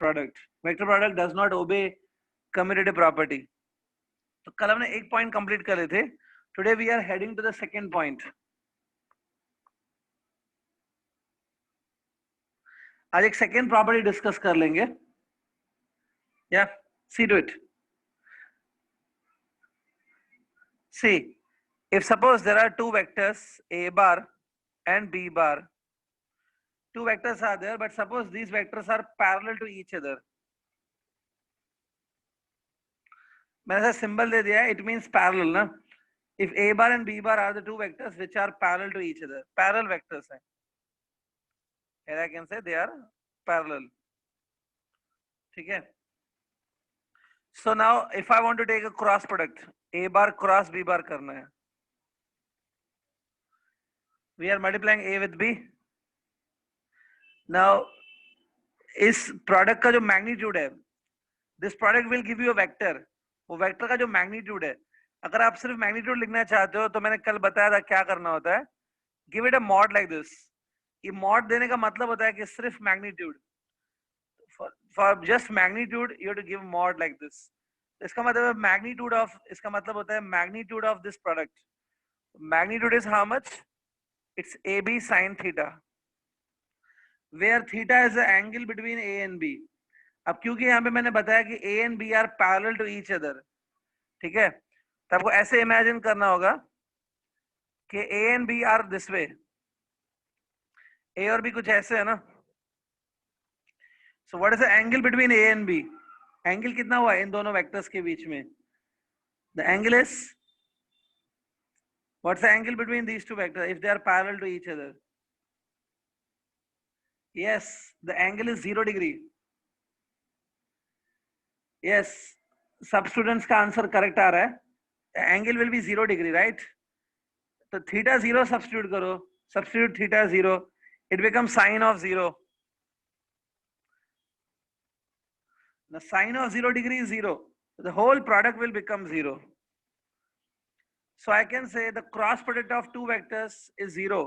product. Vector product does not obey commutative property. तो कल हमने एक पॉइंट कंप्लीट कर रहे थे. Today we are heading to the second point. आज एक सेकेंड प्रॉपर्टी डिस्कस कर लेंगे. Yeah, see to it. See, if suppose there are two vectors a bar and b bar, two vectors are there, but suppose these vectors are parallel to each other. मैंने ऐसा symbol दे दिया है, it means parallel ना. If a bar and b bar are the two vectors which are parallel to each other, parallel vectors हैं. Here I can say they are parallel. ठीक है. So now if I want to take a cross product, a bar cross b bar करना है. We are multiplying a with b. Now इस product का जो magnitude है, this product will give you a vector. वो vector का जो magnitude है, अगर आप सिर्फ मैग्नीट्यूड लिखना चाहते हो तो मैंने कल बताया था क्या करना होता है. Give it a mod like this. ये मॉड देने का मतलब होता है कि सिर्फ magnitude, for just magnitude you have to give mod like this. इसका मतलब है मैग्नीट्यूड ऑफ, इसका मतलब होता है magnitude of this product. Magnitude is how much? It's A B sine theta, where theta is the angle between A and B. अब क्योंकि यहाँ पे मैंने बताया कि A and B are parallel to each other, ठीक है, तो आपको ऐसे इमेजिन करना होगा कि A and B are this way. A और बी कुछ ऐसे है ना. So what is the angle between A and B? Angle कितना हुआ इन दोनों वेक्टर्स के बीच में? The angle is, what's the angle between these two vectors if they are parallel to each other? Yes, the angle is 0 degree. Yes, सब students का answer correct आ रहा है. Angle will be 0 degree, right? तो theta 0 substitute करो, substitute theta 0, it become sign of 0. The sine of 0 degree is 0. The whole product will become 0. So I can say the cross product of two vectors is 0.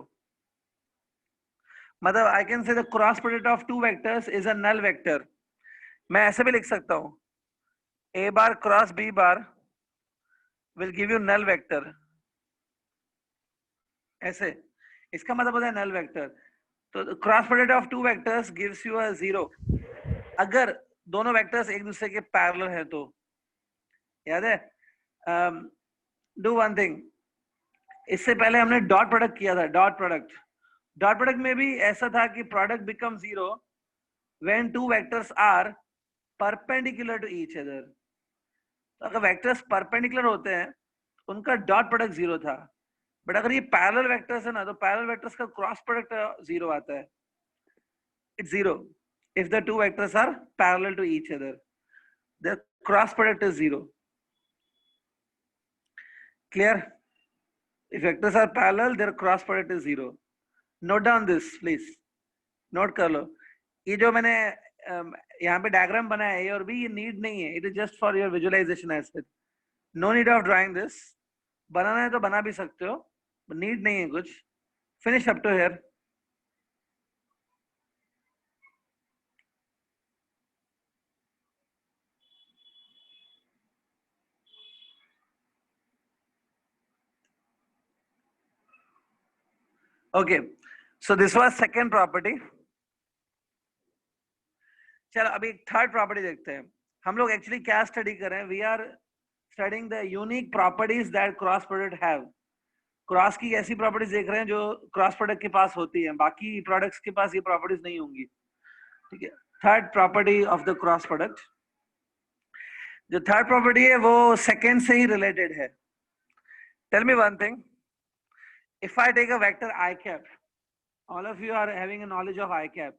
मतलब I can say the cross product of two vectors is a null vector. मैं ऐसे भी लिख सकता हूँ, a bar cross b bar will give you null vector. ऐसे इसका मतलब होता है null vector. तो cross product of two vectors gives you a 0. अगर दोनों वेक्टर्स एक दूसरे के पैरेलल है तो. याद है? डू वन थिंग, इससे पहले हमने डॉट प्रोडक्ट किया था. डॉट प्रोडक्ट में भी ऐसा था कि product become 0 when two vectors are perpendicular to each other. तो अगर वेक्टर्स परपेंडिकुलर होते हैं उनका डॉट प्रोडक्ट 0 था. बट अगर ये पैरेलल वेक्टर्स है ना, तो पैरेलल वेक्टर्स का क्रॉस प्रोडक्ट 0 आता है. It's 0 if the two vectors are parallel to each other. The cross product is 0. Clear? If vectors are parallel, their cross product is 0. Note down this, please. Note कर लो. ये जो मैंने यहाँ पे डायग्राम बनाया है A और B, ये नीड नहीं है. It is just for your visualization aspect. No need of drawing this. बनाना है तो बना भी सकते हो, नीड नहीं है कुछ. Finish up to here. Okay, so this was second property. चलो अभी थर्ड प्रॉपर्टी देखते हैं. हम लोग एक्चुअली क्या स्टडी कर रहे हैं? We are studying the unique properties that cross product have. Cross की ऐसी प्रॉपर्टीज देख रहे हैं जो क्रॉस प्रोडक्ट के पास होती है, बाकी प्रोडक्ट्स के पास ये प्रॉपर्टीज नहीं होंगी. ठीक है. Third property of the cross product, जो थर्ड प्रॉपर्टी है वो सेकेंड से ही रिलेटेड है. Tell me one thing, if I take a vector I cap, all of you are having a knowledge of I cap.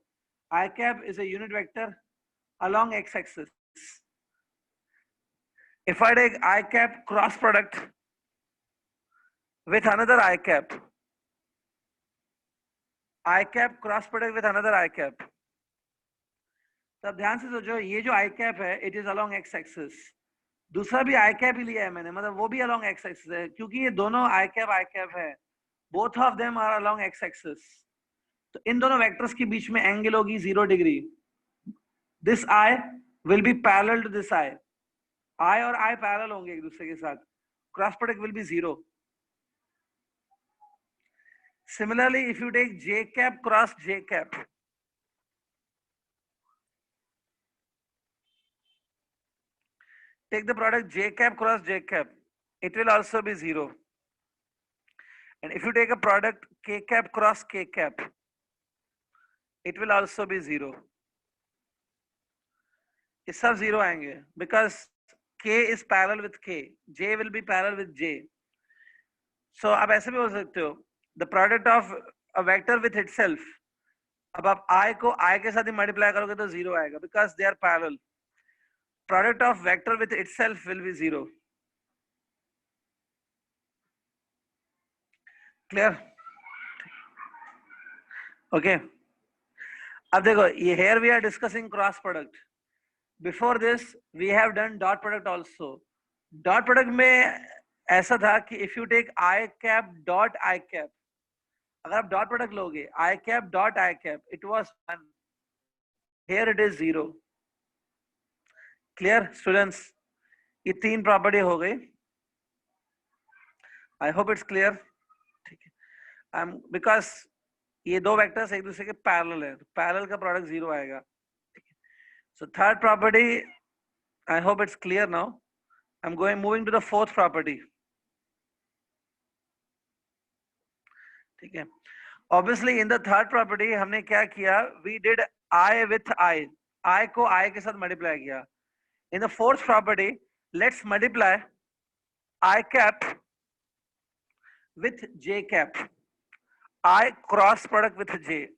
I cap is a unit vector along x-axis. If I take I cap cross product with another I cap, I cap cross product with another I cap, तब ध्यान से सोचो, ये जो I cap है it is along x-axis. दूसरा भी I cap ही लिया है मैंने, मतलब वो भी along x-axis है, क्योंकि ये दोनों I cap है. Both of them are along x-axis. तो इन दोनों वेक्टर्स के बीच में एंगल होगी 0 degree. This I will be parallel to this I, I और आई पैरेलल होंगे एक दूसरे के साथ, cross product will be 0. Similarly, if you take j cap cross j cap, take the product j cap cross j cap, it will also be 0. And if you take a product k cap cross k cap, it will also be 0. ये सब 0 आएंगे because k is parallel with k, j will be parallel with j. So आप ऐसे भी हो सकते हो, the product of a vector with itself, अब आप I को I के साथ ही मल्टीप्लाई करोगे तो 0 आएगा because they are parallel. Product of vector with itself will be 0. Clear? Okay. अब देखो ये here we are discussing cross product. Before this we have done dot product also. Dot product में ऐसा था कि if you take I cap dot I cap, अगर आप dot product लोगे I cap dot I cap, it was 1. Here it is 0. Clear students? ये 3 property हो गई. I hope it's clear. ठीक है. Because ये दो वेक्टर्स एक दूसरे के पैरेलल है, तो पैरेलल का प्रोडक्ट 0 आएगा. ठीक है. So third property, I hope it's clear now. I'm moving to the fourth property. ठीक है. Obviously in the third property हमने क्या किया? We did I with I. I को I के साथ मल्टीप्लाई किया. In the fourth property, let's multiply I cap with J cap. I cross product with J.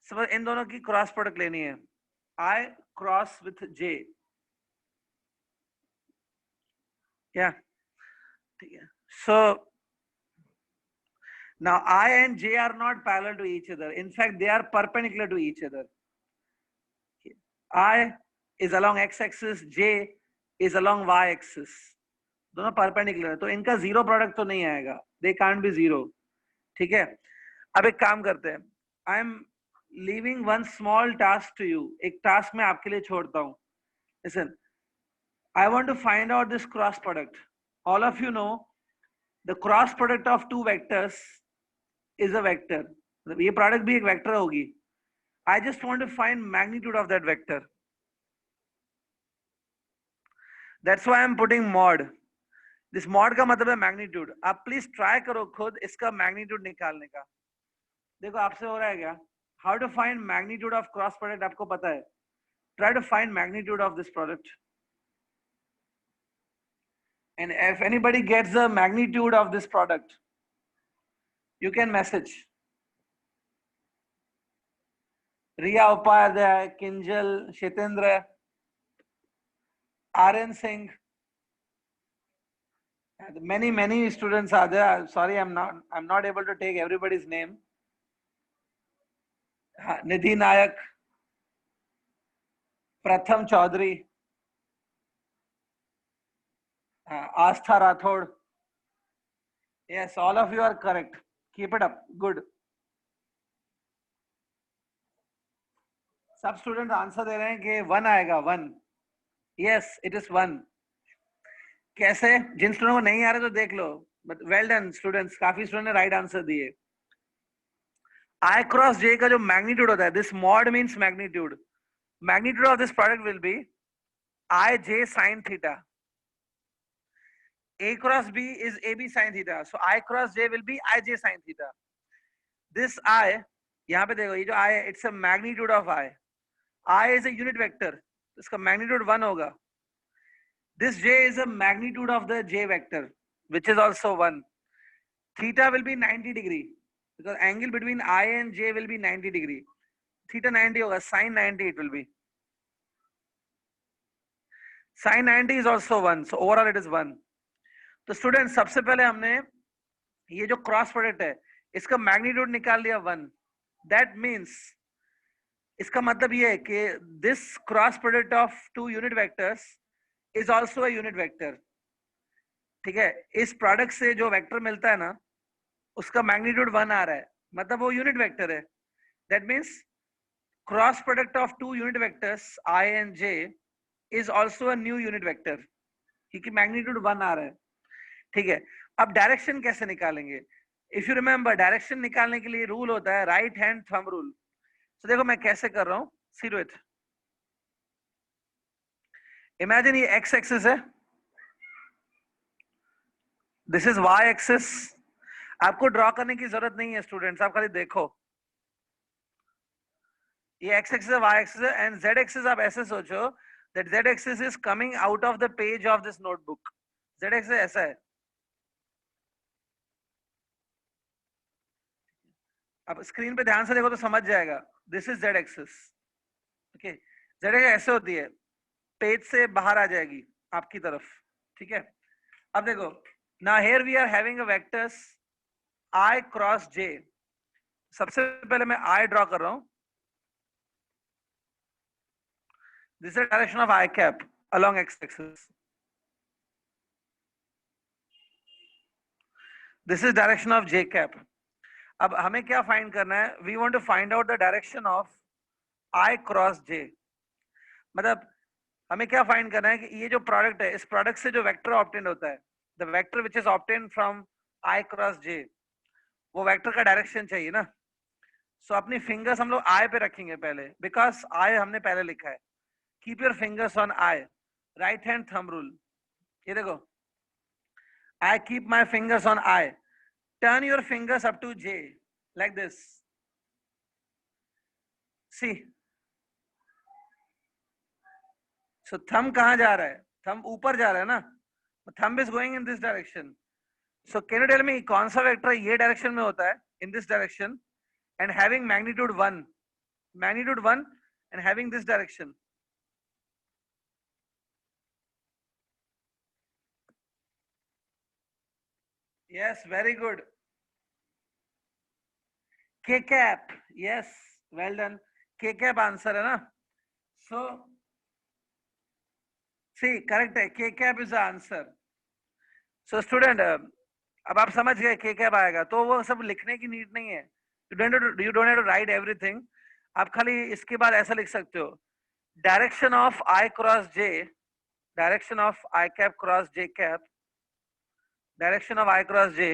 सब इन दोनों की क्रॉस प्रोडक्ट लेनी है. I cross with J. Yeah. ठीक है. So now I and J are not parallel to each other. In fact, they are perpendicular to each other. I is along x-axis, J is along y-axis. दोनों perpendicular है, तो इनका 0 product तो नहीं आएगा. They can't be 0. ठीक है. अब एक काम करते हैं. I am leaving one small task to you. एक टास्क मैं आपके लिए छोड़ता हूँ. Listen, I want to find out this cross product. All of you know the cross product of two vectors is a vector. ये product भी एक vector होगी. I just want to find magnitude of that vector. That's why I'm putting mod. This mod का मतलब है magnitude. आप please try करो खुद इसका magnitude निकालने का. देखो आपसे हो रहा है क्या? How to find magnitude of cross product आपको पता है. Try to find magnitude of this product. And if anybody gets the magnitude of this product, you can message. Riya Upadhyay, Kinjal, Shetendra, Aryan Singh. Many students are there. Sorry, I'm not able to take everybody's name. Nidhi Nayak, Pratham Chaudhary, Astha Rathod. Yes, all of you are correct. Keep it up. Good. सब student answer दे रहे हैं कि 1 आएगा. 1. Yes, it is 1. कैसे? जिन student को नहीं आ रहे तो देख लो. बट वेल डन स्टूडेंट्स, काफी स्टूडेंट ने राइट आंसर दिए. I cross J का जो मैग्नीट्यूड होता है, this mod means magnitude. Magnitude of this product will B I J sin theta. A cross B is AB sin theta. So I cross J will be I J sin theta. This I, यहाँ पे देखो ये जो I है, it's a magnitude of I. I is a unit vector. इसका magnitude 1 होगा. This J is a magnitude of the J vector, which is also 1. Theta will be 90 degree because angle between I and J will be 90 degree. Theta 90 होगा, sin 90 it will be. Sin 90 is also 1. So overall it is 1. तो student सबसे पहले हमने ये जो cross product है इसका magnitude निकाल लिया 1. दैट मींस इसका मतलब ये है कि this cross product of two unit vectors is also a unit vector. ठीक है. इस प्रोडक्ट से जो वेक्टर मिलता है ना उसका मैग्नीट्यूड 1 आ रहा है, मतलब वो यूनिट वेक्टर है. That means cross product of two unit vectors I and J is also a new unit vector, क्योंकि मैग्नीट्यूड 1 आ रहा है, ठीक है। अब डायरेक्शन कैसे निकालेंगे? इफ यू रिमेंबर, डायरेक्शन निकालने के लिए रूल होता है राइट हैंड थंब रूल। तो देखो मैं कैसे कर रहा हूं, सी डू इट। इमेजिन ये एक्स एक्सिस है, दिस इज वाई एक्सिस। आपको ड्रॉ करने की जरूरत नहीं है स्टूडेंट्स, आप खाली देखो। ये एक्स एक्सिस है, वाई एक्सिस है, एंड जेड एक्सिस आप ऐसे सोचो that Z axis is coming out of the page of this notebook. Z axis ऐसा है। अब स्क्रीन पे ध्यान से देखो तो समझ जाएगा, this is Z axis, okay. Z axis ऐसे होती है, पेज से बाहर आ जाएगी आपकी तरफ, ठीक है। अब देखो, now here we are having a vectors I cross J। सबसे पहले मैं I ड्रॉ कर रहा हूं। This is direction of I cap along x axis। This is direction of J cap. अब हमें क्या फाइंड करना है? We want to find out the direction of I cross J। मतलब हमें क्या फाइंड करना है कि ये जो प्रोडक्ट है, इस प्रोडक्ट से जो वेक्टर ऑब्टेन होता है, the vector which is obtain from I cross J, वो वेक्टर का डायरेक्शन चाहिए ना। सो अपनी फिंगर्स हम लोग I पे रखेंगे पहले, बिकॉज I हमने पहले लिखा है। Keep your fingers on I, right hand thumb rule. ये देखो, I keep my fingers on I, turn your fingers up to J like this, see। So thumb कहां जा रहा है? थंब ऊपर जा रहा है ना, thumb is going in this direction. So can you tell me कौन सा वेक्टर ये डायरेक्शन में होता है, in this direction, and having magnitude 1, magnitude 1 and having this direction? Yes, very good, K cap. Yes, well done, K cap answer है ना। So see correct है, K cap is the answer. So student, अब आप समझ गए के cap आएगा, तो वो सब लिखने की नीड नहीं है। You don't have to write everything. आप खाली इसके बाद ऐसा लिख सकते हो, direction of I cross J, direction of I cap cross J cap, direction of I cross J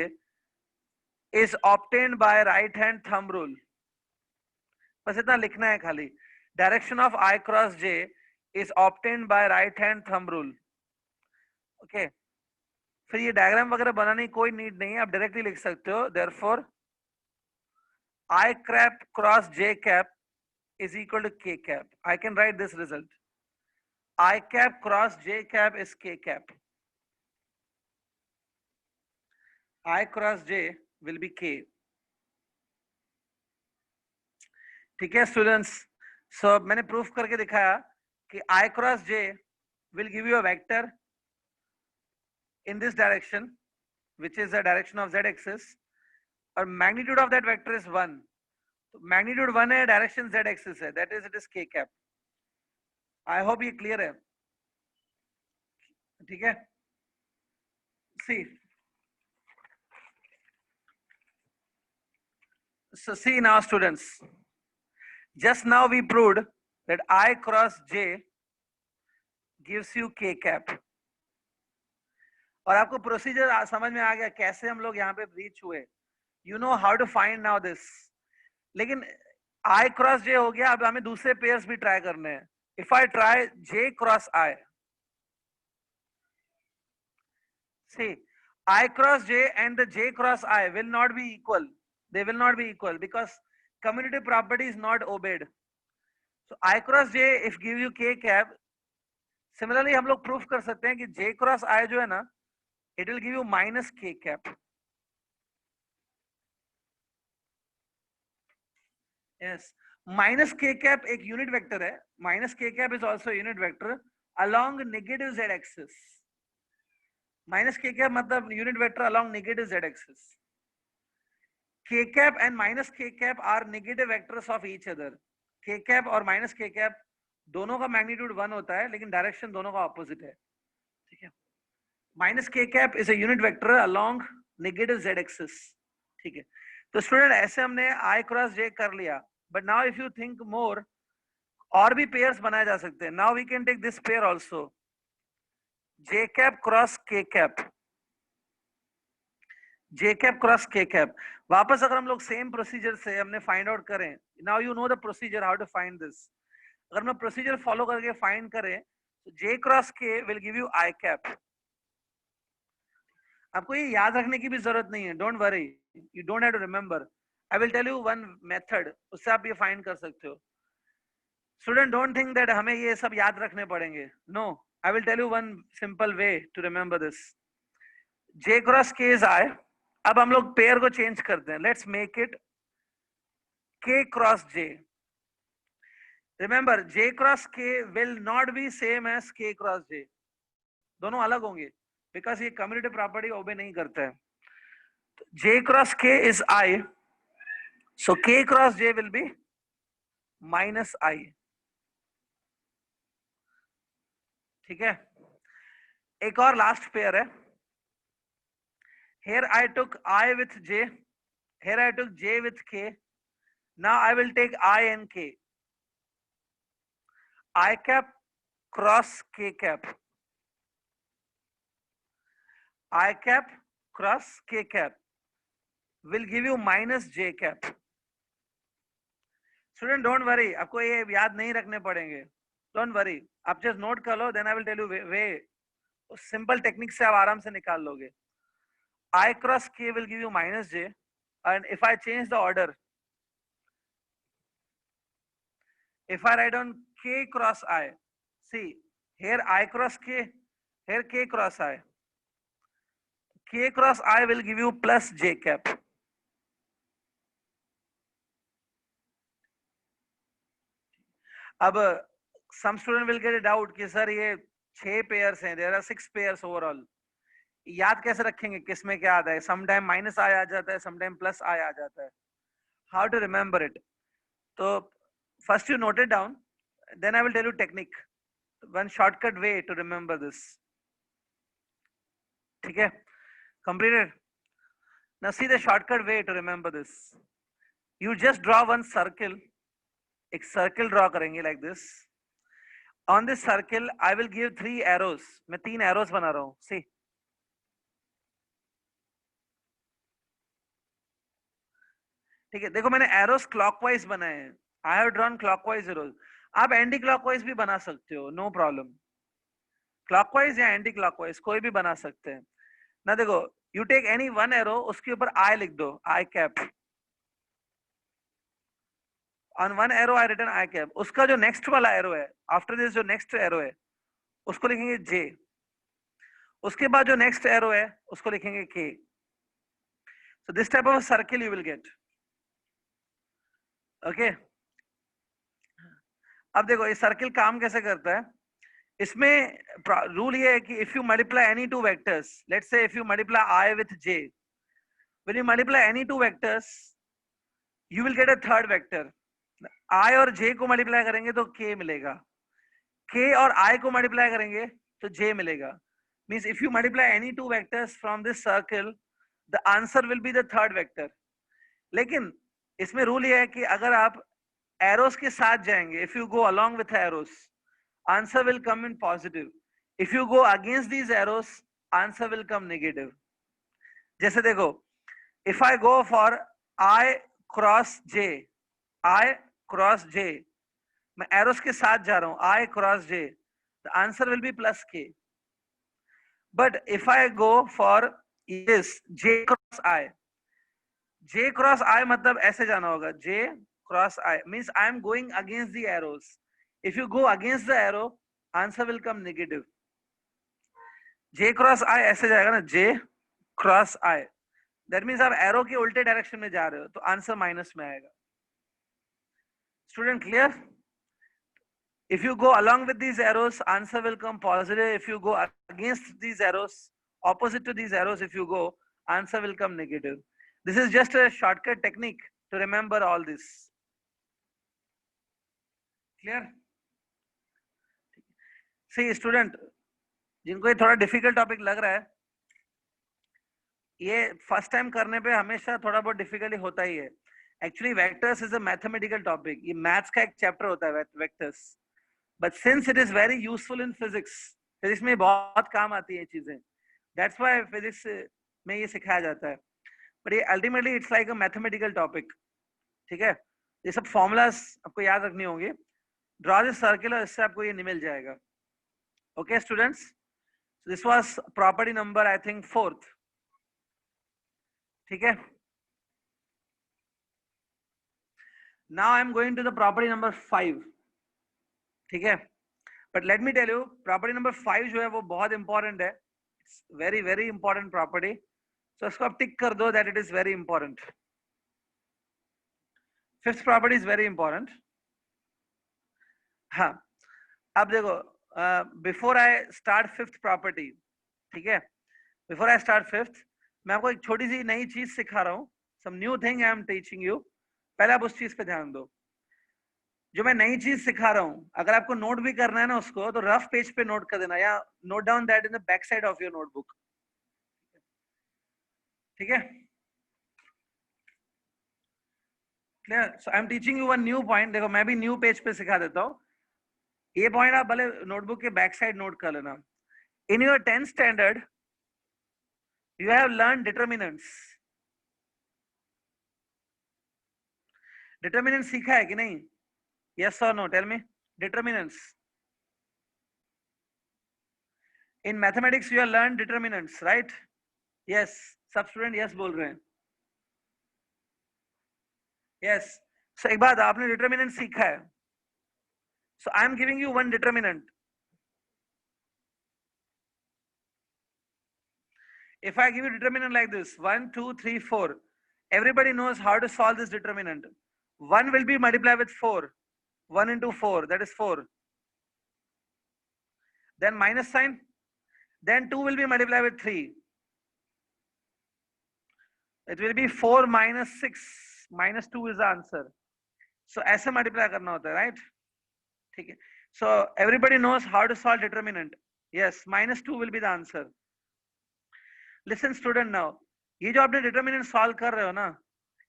is obtained by right hand thumb rule. बस इतना लिखना है खाली, direction of I cross J is obtained by right hand thumb rule, okay. फिर ये diagram वगैरह बनाने की कोई नीड नहीं है, आप डायरेक्टली लिख सकते हो, therefore I cap cross J cap is equal to K cap. I can write this result. I cap cross J cap is K cap. I cross J will be K. ठीक है students, सो मैंने proof करके दिखाया कि I cross J will give you a vector in this direction, which is the direction of Z axis, और magnitude of that vector is 1. तो magnitude 1 है, direction Z axis है, that is it is K cap. I hope ये clear है, ठीक है। See, so see now students, just now we proved that I cross J gives you K cap, और आपको procedure समझ में आ गया कैसे हम लोग यहाँ पे रीच हुए। You know how to find now this. लेकिन I क्रॉस J हो गया, अब हमें दूसरे पेयर्स भी ट्राई करने हैं। If I try J cross I, see I cross J and the J cross I will not be equal, they will not be equal because commutative property is not obeyed. So I cross J if give you K cap, similarly हम लोग proof कर सकते हैं कि J cross I जो है ना, it will give you minus K cap. Yes, minus K cap एक यूनिट वेक्टर है, minus K cap is also a unit vector along negative Z axis. Minus K cap मतलब unit vector along negative Z axis. K cap and minus K cap are negative vectors of each other. K cap और minus K cap दोनों का magnitude 1 होता है, लेकिन direction दोनों का opposite है, ठीक है। Minus K cap is a unit vector along negative Z axis, ठीक है। तो स्टूडेंट ऐसे हमने I क्रॉस J कर लिया, but now if you think more, और भी पेयर्स बनाए जा सकते हैं. Now we can take this pair also, J cap cross K cap, J cap cross K cap. वापस अगर हम लोग सेम प्रोसीजर से हमने फाइंड आउट करें, now you know the procedure how to find this. अगर हम प्रोसीजर फॉलो करके फाइंड करें, तो J cross K will give you I cap. आपको ये याद रखने की भी जरूरत नहीं है, don't worry, you don't have to remember. I will tell you one method, उससे आप ये फाइंड कर सकते हो. स्टूडेंट डोंट थिंक दैट हमें ये सब याद रखने पड़ेंगे. No, I will tell you one simple way to remember this. J cross K is I. अब हम लोग पेयर को चेंज करते हैं. Let's make it K cross J. Remember, J cross K will not be same as K cross J. दोनों अलग होंगे, because ये कम्युटेटिव प्रॉपर्टी ओबे नहीं करता है. J cross K is I, so K cross J will be minus I. ठीक है. एक और लास्ट पेयर है. Here I took I with J, here I took J with K. Now I will take I and K. I cap cross K cap. I cap cross K cap will give you minus J cap. Student don't worry, आपको ये याद नहीं रखने पड़ेंगे. Don't worry, आप just note कर लो, then I will tell you way. Simple technique से आप आराम से निकाल लोगे. I cross K will give you minus J, and if I change the order, if I write down K cross I, see here I cross K, here K cross I. K cross I will give you plus J cap. अब some student will get a doubt कि sir ये 6 pairs हैं, there are 6 pairs overall. याद कैसे रखेंगे किसमें क्या आता है? समटाइम माइनस आई आ जाता है, समटाइम प्लस आई आ जाता है. How to remember it? तो first you note it down, then I will tell you technique, one shortcut way to remember this. ठीक है, completed. Now see the shortcut way to remember this. You just draw one circle. एक circle draw करेंगे like this. On this circle I will give 3 arrows. मैं 3 arrows बना रहा हूं. सी, ठीक है, देखो मैंने एरोस क्लॉकवाइज बनाए हैं. I have drawn clockwise arrows. आप एंटी क्लॉकवाइज भी बना सकते हो, नो प्रॉब्लम. क्लॉकवाइज या एंटी क्लॉकवाइज कोई भी बना सकते हैं ना. देखो, you take any one arrow, उसके ऊपर आई लिख दो, I cap. On one arrow I written I cap. उसका जो नेक्स्ट वाला एरो है, आफ्टर दिस जो नेक्स्ट एरो है, उसको लिखेंगे जे. उसके बाद जो नेक्स्ट एरो है, उसको लिखेंगे के. So this type of circle you will gate. Okay, अब देखो ये सर्किल काम कैसे करता है. इसमें रूल ये है कि if you multiply any two vectors, let's say if you multiply I with J, when you multiply any two vectors you will get a third vector. I और जे को मल्टीप्लाई करेंगे तो के मिलेगा, के और आई को मल्टीप्लाई करेंगे तो जे मिलेगा. Means if you multiply any two vectors from this circle, the answer will be the third vector. लेकिन इसमें रूल ये है कि अगर आप एरोस के साथ जाएंगे, if you go along with arrows, answer will come in positive. If you go against these arrows, answer will come negative. जैसे देखो, if I go for I cross J, I cross J, मैं arrows के साथ जा रहा हूँ, I cross J, the answer will be plus K. But if I go for this J cross I, J cross I मतलब ऐसे जाना होगा, J cross I means I am going against the arrows. If you go against the arrow, answer will come negative. J cross I ऐसे जाएगा ना, J cross I. That means आप arrow के उल्टे डायरेक्शन में जा रहे हो, तो आंसर माइनस में आएगा. Student clear? If you go along with these arrows, answer will come positive. If you go against these arrows, opposite to these arrows, if you go, answer will come negative. This is just a shortcut technique to remember all this. Clear? See student, जिनको ये थोड़ा difficult topic लग रहा है, ये first time करने पे हमेशा थोड़ा बहुत डिफिकल्टी होता ही है. Actually vectors is a mathematical topic. ये maths का एक chapter होता है vectors. But since it is very useful in physics, physics में बहुत काम आती है चीजें. That's why physics में ये सिखाया जाता है. But ये ultimately it's like a mathematical topic. ठीक है? ये सब formulas आपको याद रखनी होंगी. Draw this circle, इससे आपको ये नहीं मिल जाएगा. Okay students? So this was property number I think 4th. ठीक है? Now I am going to the property number 5. ठीक है? But let me tell you, property number 5 जो है वो बहुत important है. It's very very important property. So इसको आप टिक कर दो that it is very important. Fifth property is very important. हाँ, अब देखो, before I start fifth property, ठीक है? Before I start fifth, मैं आपको एक छोटी सी नई चीज सिखा रहा हूँ. Some new thing I am teaching you. पहले आप उस चीज पे ध्यान दो. जो मैं नई चीज सिखा रहा हूँ, अगर आपको नोट भी करना है ना उसको, तो रफ पेज पे नोट कर देना या note down that in the back side of your notebook. ठीक है? Clear? So I am teaching you one new point. देखो मैं भी न्यू पेज पे सिखा देता हूँ. ये पॉइंट आप भले नोटबुक के बैक साइड नोट कर लेना. In your 10th standard you have learn determinants. Determinant सीखा है कि नहीं? Yes or no? Tell me. Determinants. In mathematics, you have learned determinants, right? Yes. सब स्टूडेंट yes बोल रहे हैं. Yes. So एक बात, आपने determinant सीखा है. So I am giving you one determinant. If I give you determinant like this, 1, 2, 3, 4, everybody knows how to solve this determinant. 1 will be multiplied with 4. 1 into 4, that is 4. Then minus sign. Then 2 will be multiplied with 3. It will be 4 minus 6. Minus 2 is the answer. So ऐसे multiply करना होता है, right? ठीक है. So everybody knows how to solve determinant. Yes, minus 2 will be the answer. Listen student now. ये जो आपने determinant solve कर रहे हो ना,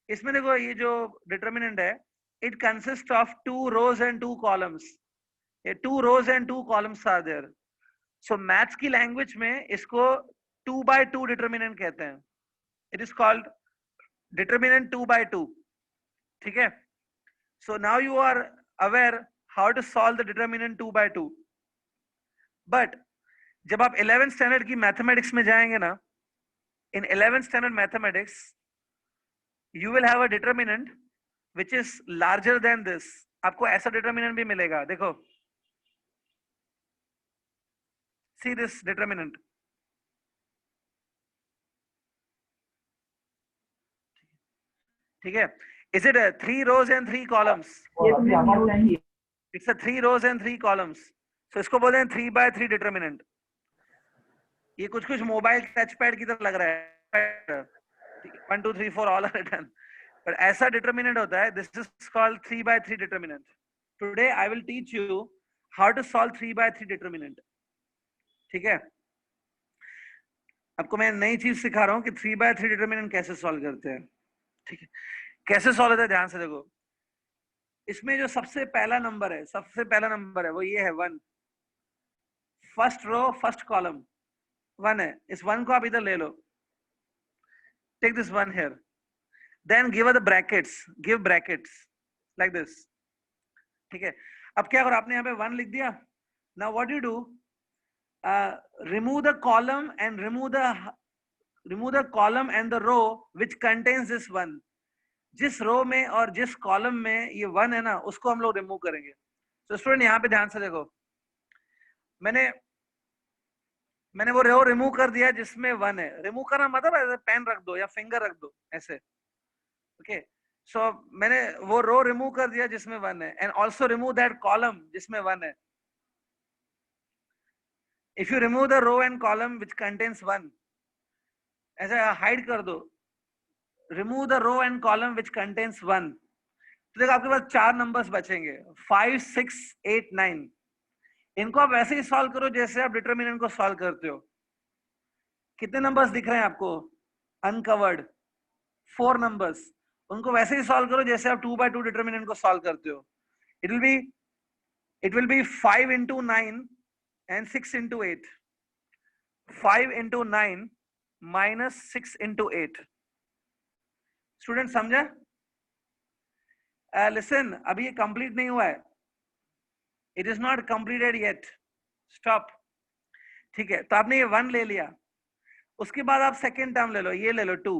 इसमें देखो ये जो determinant है, it consists of 2 rows and 2 columns. ये 2 rows and 2 columns are there. So maths की language में इसको 2 by 2 determinant कहते हैं. It is called determinant 2 by 2. ठीक है? So now you are aware how to solve the determinant 2 by 2. But जब आप 11th standard की mathematics में जाएंगे ना, in 11th standard mathematics, you will have a determinant which is larger than this. आपको ऐसा determinant भी मिलेगा. देखो, see this determinant. ठीक है? Is it a 3 rows and 3 columns? It's a 3 rows and 3 columns. So इसको बोलते हैं 3 by 3 determinant. ये कुछ मोबाइल टच पैड की तरह लग रहा है. 1 2 3 4 all are written. But ऐसा determinant होता है. This is called 3 by 3 determinant. Today I will teach you how to solve 3 by 3 determinant. ठीक है? आपको मैं नई चीज सिखा रहा हूँ कि 3 by 3 determinant कैसे सॉल्व करते हैं. ठीक है? कैसे सॉल्व होता है ध्यान से देखो. इसमें जो सबसे पहला नंबर है वो ये है 1. फर्स्ट रो फर्स्ट कॉलम 1 है. इस 1 को आप इधर ले लो. Take this 1 here. Then give the brackets. Give brackets like this. ठीक है? अब क्या करो, आपने यहाँ पे 1 लिख दिया. Now what do you do? Remove the column and remove the column and the row which contains this 1. जिस रो में और जिस कॉलम में ये 1 है ना, उसको हम लोग रिमूव करेंगे. तो स्टूडेंट यहाँ पे ध्यान से देखो, मैंने वो रो रिमूव कर दिया जिसमें 1 है. रिमूव करना मतलब ऐसे पेन रख दो या फिंगर रख दो ऐसे. ओके, सो मैंने वो रो रिमूव कर दिया जिसमें 1 है, and also remove that column जिसमें 1 है. If you remove the row and column which contains 1, ऐसे हाइड कर दो. Remove the row and column which contains 1. तो देखो आपके पास 4 नंबर्स बचेंगे, 5 6 8 9. इनको आप वैसे ही सॉल्व करो जैसे आप डिटरमिनेंट को सॉल्व करते हो. कितने नंबर्स दिख रहे हैं आपको अनकवर्ड? 4 नंबर्स. उनको वैसे ही सॉल्व करो जैसे आप 2 by 2 डिटर्मिनेंट को सॉल्व करते हो. It will B 5 into 9 and 6 into 8. 5 into 9 minus 6 into 8. Student समझा? लिसन, अभी ये कंप्लीट नहीं हुआ है. It is not completed yet. Stop. ठीक है, तो आपने ये 1 ले लिया. उसके बाद आप सेकेंड टर्म ले लो, ये ले लो 2.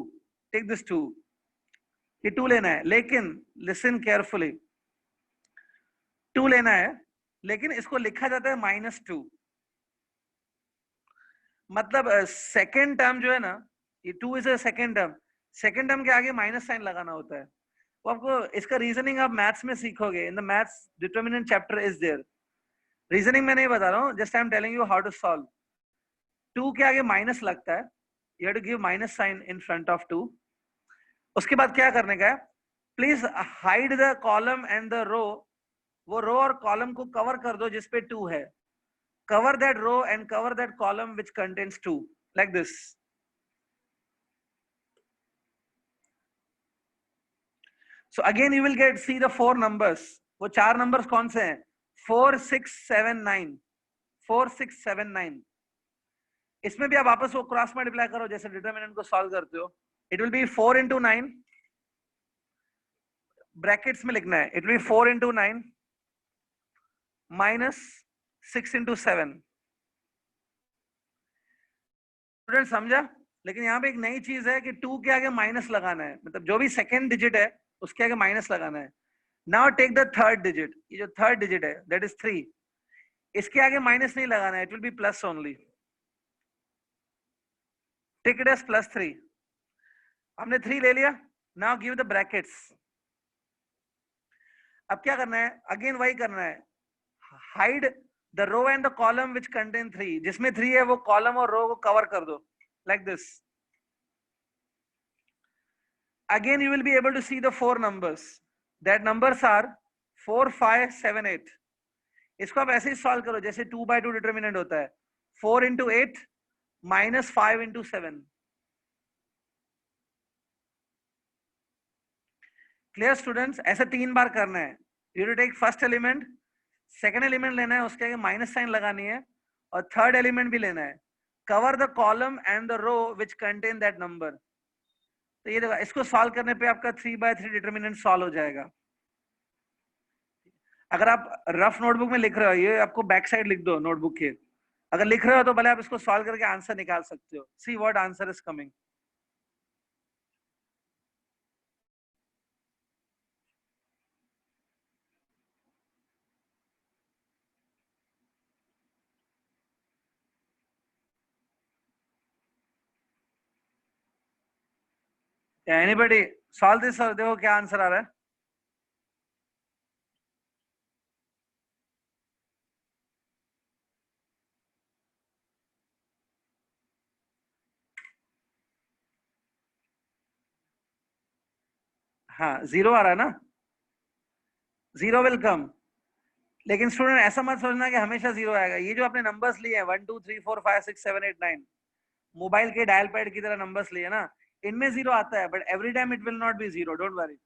Take this 2. ये 2 लेना है, लेकिन लिसन केयरफुली, 2 लेना है, लेकिन इसको लिखा जाता है -2. मतलब सेकेंड टर्म जो है ना, ये 2 is a second term. Second term के आगे माइनस साइन लगाना होता है. वो आपको इसका रीजनिंग आप मैथ्स में सीखोगे. In the maths determinant chapter is there. Reasoning में नहीं बता रहा हूँ, just I am telling you how to solve. 2 के आगे माइनस लगता है, you have to give minus sign in front of 2. उसके बाद क्या करने का है, please hide the column and the row. वो रो और कॉलम को कवर कर दो जिसपे 2 है. cover that row and cover that column which contains 2, like this. So again you will see the 4 numbers. वो 4 numbers कौन से हैं? 4 6 7 9. 4 6 7 9. इसमें भी आप वापस वो क्रॉस मल्टीप्लाई करो जैसे डिटरमिनेंट को सॉल्व करते हो. It will B 4 into 9. Brackets में लिखना है. It will B 4 into 9 minus 6 into 7. Student समझा? लेकिन यहाँ पे एक नई चीज है कि 2 के आगे माइनस लगाना है. मतलब जो भी सेकेंड डिजिट है उसके आगे माइनस लगाना है. Now take the third digit. ये जो थर्ड डिजिट है दैट इज 3. इसके आगे माइनस नहीं लगाना है. It will be plus only. Take it as +3. हमने 3 ले लिया. Now give the brackets. अब क्या करना है? अगेन वही करना है. Hide the row and the column which contain 3. जिसमें 3 है वो कॉलम और रो को कवर कर दो, like this. Again you will be able to see the 4 numbers. That numbers are 4 5 7 8. इसको आप ऐसे ही सॉल्व करो जैसे 2 by 2 डिटरमिनेंट होता है. 4 into 8 minus 5 into 7. Clear students? ऐसे 3 बार करना है. You to take first element, second element लेना है, उसके आगे माइनस साइन लगानी है, और थर्ड एलिमेंट भी लेना है. Cover the column and the row which contain that number. तो ये देखो, इसको सॉल्व करने पे आपका 3 by 3 डिटरमिनेंट सॉल्व हो जाएगा. अगर आप रफ नोटबुक में लिख रहे हो, ये आपको बैक साइड लिख दो नोटबुक के. अगर लिख रहे हो तो भले आप इसको सॉल्व करके आंसर निकाल सकते हो. See what answer is coming. Anybody solve this और देखो क्या आंसर आ रहा है. हाँ, 0 आ रहा है ना. 0 विल कम. लेकिन स्टूडेंट ऐसा मत सोचना कि हमेशा 0 आएगा. ये जो आपने नंबर्स लिए हैं 1 2 3 4 5 6 7 8 9, मोबाइल के डायल पैड की तरह नंबर्स लिए ना, इनमें 0 आता है, but every time it will not B 0. Don't worry.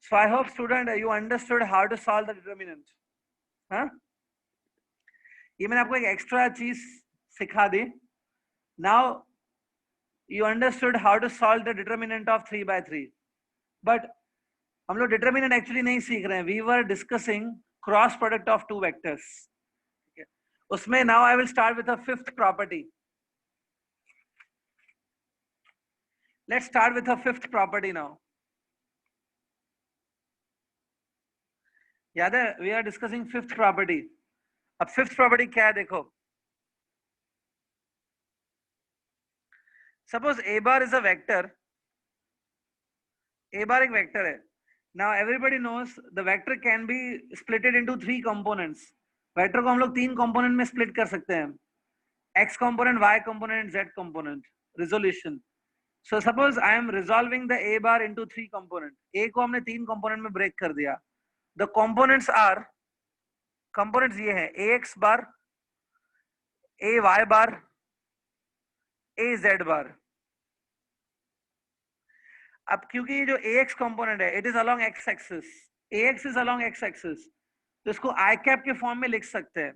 So I hope student you understood how to solve the determinant. हाँ, ये मैंने आपको एक एक्स्ट्रा चीज सिखा दी. Now you understood how to solve the determinant of 3 by 3. But हम लोग determinant actually नहीं सीख रहे हैं. We were discussing cross product of 2 vectors. उसमें now I will start with a fifth property. Let's start with a fifth property now. याद है, we are discussing fifth property. अब fifth property क्या है देखो. Suppose a bar is a vector. A bar एक vector है. Now everybody knows the vector can be split into 3 components. Vector को हम लोग 3 component में split कर सकते हैं. X component, Y component, Z component. Resolution. So suppose I am resolving the A bar into 3 component. A को हमने 3 component में break कर दिया. The components are, components ये हैं AX bar, AY bar, AZ bar. अब क्योंकि जो ax कंपोनेंट है it is along x axis, ax is along x axis, तो इसको आई कैप के फॉर्म में लिख सकते हैं.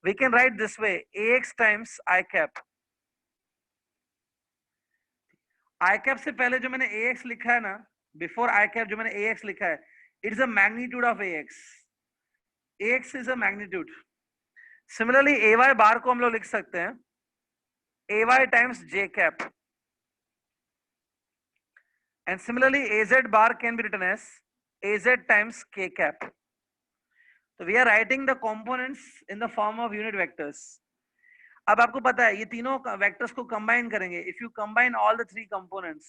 We can write this way, ax times I cap. I cap से पहले जो मैंने ax लिखा है ना, बिफोर आई कैप जो मैंने ax लिखा है, it is a magnitude of ax. ax is a magnitude. Similarly ay बार को हम लोग लिख सकते हैं ay times j cap. And similarly, AZ bar can be written as AZ times K cap. So we are writing the components in the form of unit vectors. अब आपको पता है ये तीनों वेक्टर्स को कंबाइन करेंगे. If you combine all the three components,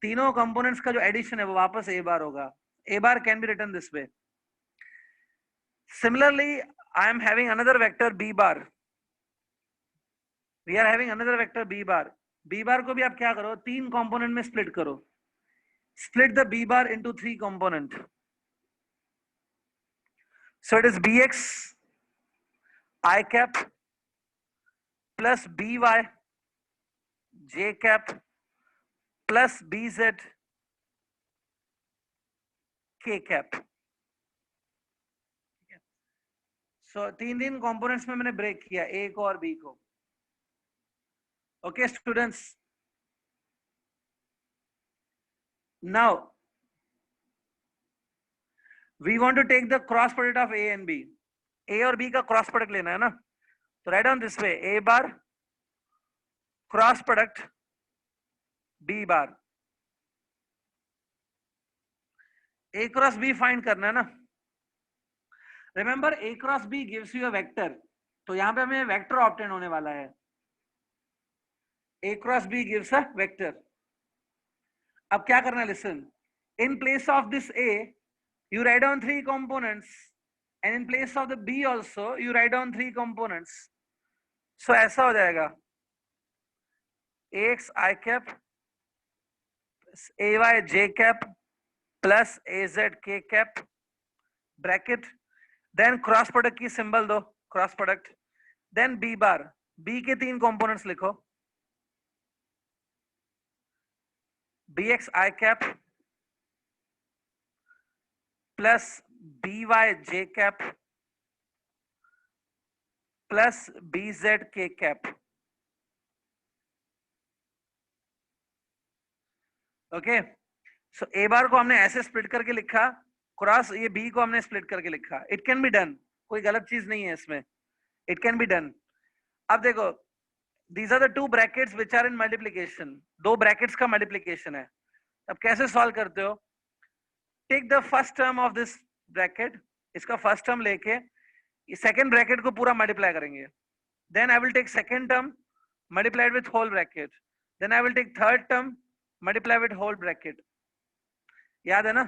तीनों components का जो एडिशन है वो वापस A बार होगा. A bar can be written this way. Similarly, I am having another vector B bar. We are having another vector B bar. B bar को भी आप क्या करो, तीन कंपोनेंट में स्प्लिट करो. Split the B bar into three component. So it is Bx I cap plus By J cap plus Bz K cap. So तीन components में मैंने break किया, A को और B को. Okay students. Now we want to take the cross product of A and B. A और B का cross product लेना है ना, तो write down this way, A bar cross product B bar. A cross B find करना है ना. Remember A cross B gives you a vector, तो यहाँ पे हमें vector obtain होने वाला है. A cross B gives a vector. अब क्या करना है, listen. In place of this A, you write down three components, and in place of the B also, you write down three components. So ऐसा हो जाएगा, AX I cap plus AY J cap plus AZ K cap bracket, then cross product की symbol दो, cross product, then B bar, B के तीन components लिखो, BX I cap plus BY J cap plus BZ K cap. Okay, so A bar को हमने ऐसे split करके लिखा, क्रॉस ये बी को हमने स्प्लिट करके लिखा. इट कैन बी डन, कोई गलत चीज नहीं है इसमें, इट कैन बी डन. अब देखो, these are the two brackets which are in multiplication, दो ब्रैकेट्स का मल्टीप्लिकेशन है. अब कैसे सॉल्व करते हो, take the first term of this bracket, इसका फर्स्ट टर्म लेके सेकेंड ब्रैकेट को पूरा मल्टीप्लाई करेंगे. Then I will take second term multiplied with whole bracket, then I will take third term multiply with whole bracket. याद है ना?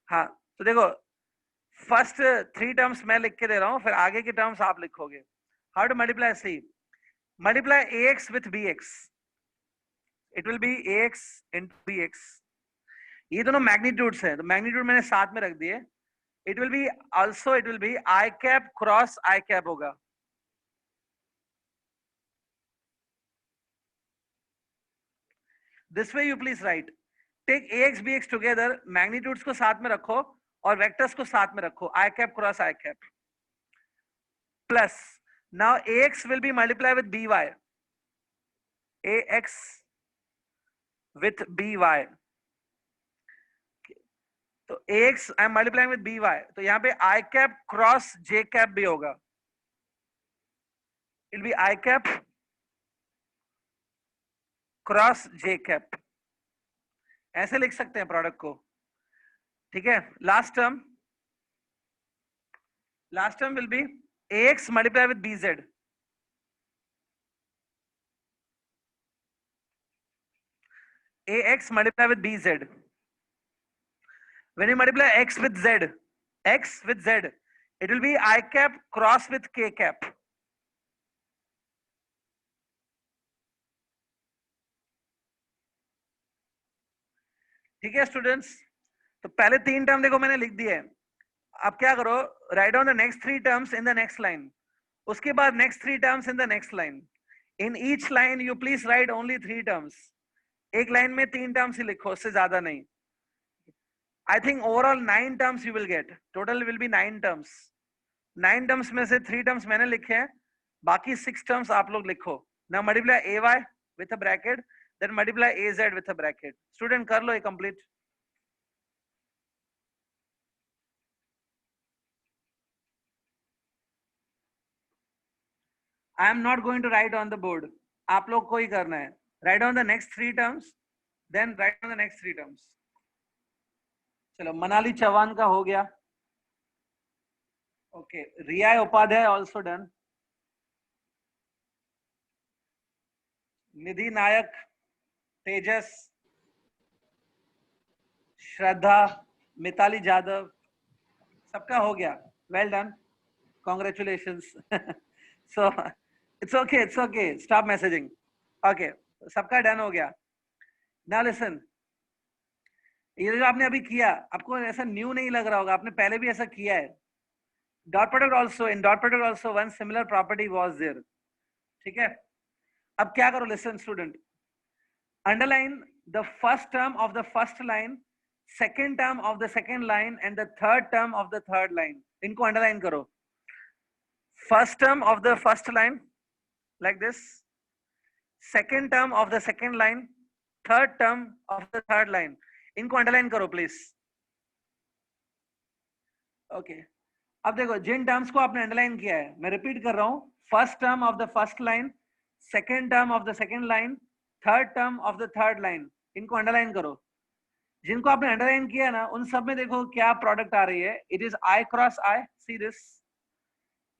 हाँ, तो देखो फर्स्ट थ्री टर्म्स मैं लिख के दे रहा हूं, फिर आगे के टर्म्स आप लिखोगे. How to multiply, see multiply ax with bx, it will be ax into bx. ये दोनों मैग्नीट्यूड्स हैं, तो मैग्नीट्यूड मैंने साथ में रख दिए. It will be also, it will be I cap cross I cap होगा. This way you please write, take ax bx together, magnitudes को साथ में रखो और वेक्टर्स को साथ में रखो, I cap cross I cap. Plus now ax will be multiply with by, ax with by. तो ax I am multiplying with by, तो यहाँ पे I cap cross j cap भी होगा. It will be I cap cross j cap. ऐसे लिख सकते हैं प्रोडक्ट को, ठीक है. Last term will be ax multiply with bz, ax multiply with bz. When you multiply x with z, it will be I cap cross with k cap. ठीक है students, तो पहले तीन टर्म देखो मैंने लिख दिए. अब क्या करो, right down the next three terms in the next line, उसके बाद next three terms in the next line. In each line you please write only three terms. एक लाइन में 3 टर्म्स ही लिखो, उससे ज्यादा नहीं. I think overall 9 terms you will gate. Total will be 9 terms. 9 terms में से 3 टर्म्स मैंने लिखे हैं, बाकी 6 टर्म्स आप लोग लिखो. ना multiply ay with a bracket, then multiply az with a bracket. Student कर लो ये complete. I am not going to write on the board. आप लोग को ही करना है. Write on the next 3 terms, then write on the next 3 terms. चलो, मनाली चौहान का हो गया. Okay, रिया उपाध्याय also done. निधि नायक, तेजस, श्रद्धा, मिताली जाधव, सबका हो गया. Well done. Congratulations. So it's okay. Stop messaging. Okay, सबका डन हो गया. Now listen. ये जो आपने अभी किया, आपको ऐसा न्यू नहीं लग रहा होगा, आपने पहले भी ऐसा किया है. Dot product also one similar property was there. ठीक है. अब क्या करो, listen student. Underline the first term of the first line, second term of the second line and the third term of the third line. इनको underline करो. First term of the first line like this, second term of the second line, third term of the third line. इनको underline करो please. Okay. अब देखो, जिन terms को आपने underline किया है, मैं रिपीट कर रहा हूं. First term of the first line, second term of the second line, third term of the third line. इनको अंडरलाइन करो. जिनको आपने अंडरलाइन किया ना, उन सब में देखो क्या प्रोडक्ट आ रही है. It is I cross I. See this,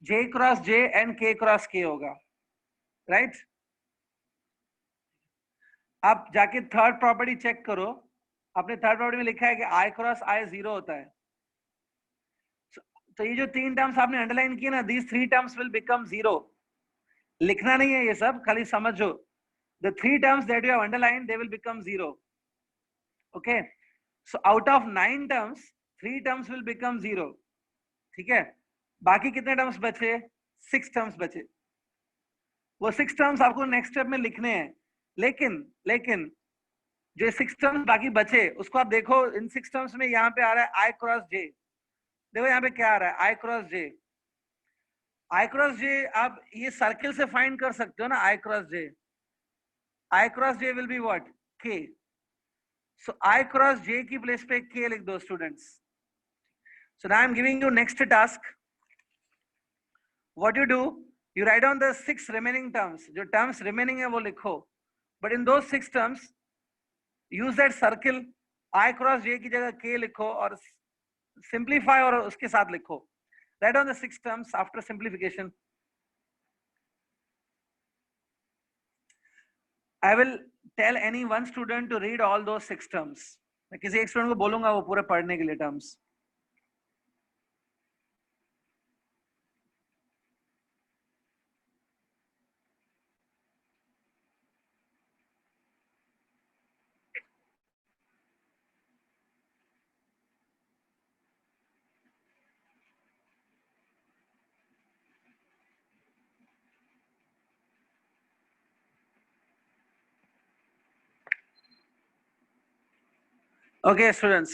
J cross J and के क्रॉस के होगा. राइट. आप जाके थर्ड प्रॉपर्टी चेक करो. आपने थर्ड प्रॉपर्टी में लिखा है कि आई क्रॉस आई 0 होता है. तो ये जो 3 टर्म्स आपने अंडरलाइन किए ना, दीज 3 टर्म्स विल बिकम 0. लिखना नहीं है ये सब, खाली समझो. The 3 terms that you have underline, they will become 0. Okay. So out of 9 terms, 3 terms will become 0. ठीक है. बाकी कितने टर्म्स बचे? 6 टर्म्स बचे. वो 6 टर्म्स आपको नेक्स्ट स्टेप में लिखने हैं. लेकिन जो 6 टर्म्स बाकी बचे, उसको आप देखो. इन 6 टर्म्स में यहाँ पे आ रहा है आई क्रॉस जे. देखो यहाँ पे क्या आ रहा है, आई क्रॉस जे. आई क्रॉस जे आप ये सर्किल से फाइंड कर सकते हो ना. I cross J, I cross J will be what? K. So I cross J की प्लेस पे के लिख दो students. So now I am giving you next task. What you do, you write down the 6 remaining terms. जो terms remaining है वो लिखो. But in those 6 terms use that circle. I cross J की जगह के लिखो और सिंप्लीफाई और उसके साथ लिखो. Write down the 6 terms after simplification. I will tell any one student to read all those 6 terms. मैं किसी एक स्टूडेंट को बोलूंगा वो पूरे पढ़ने के लिए टर्म्स. Okay students,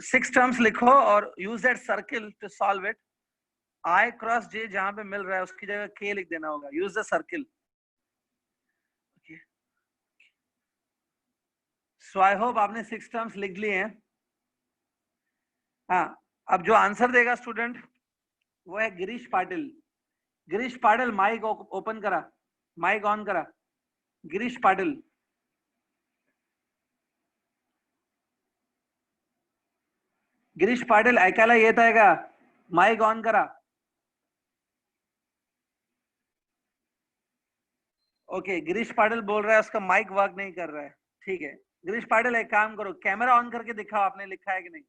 6 terms लिखो और use that circle to solve it. I cross J जहां पे मिल रहा है उसकी जगह K लिख देना होगा. Use the circle. Okay. So I hope आपने 6 terms लिख लिए हैं. हाँ, अब जो आंसर देगा स्टूडेंट वो है गिरीश पाटिल. गिरीश पाटिल, माइक ओपन करा, माइक ऑन करा. गिरीश पाटिल. गिरीश पाटिल ऐकायला येत आहे का? माइक ऑन करा. ओके, गिरीश पाटिल बोल रहा है उसका माइक वर्क नहीं कर रहा है. ठीक है गिरीश पाटिल, एक काम करो, कैमरा ऑन करके दिखाओ आपने लिखा है कि नहीं.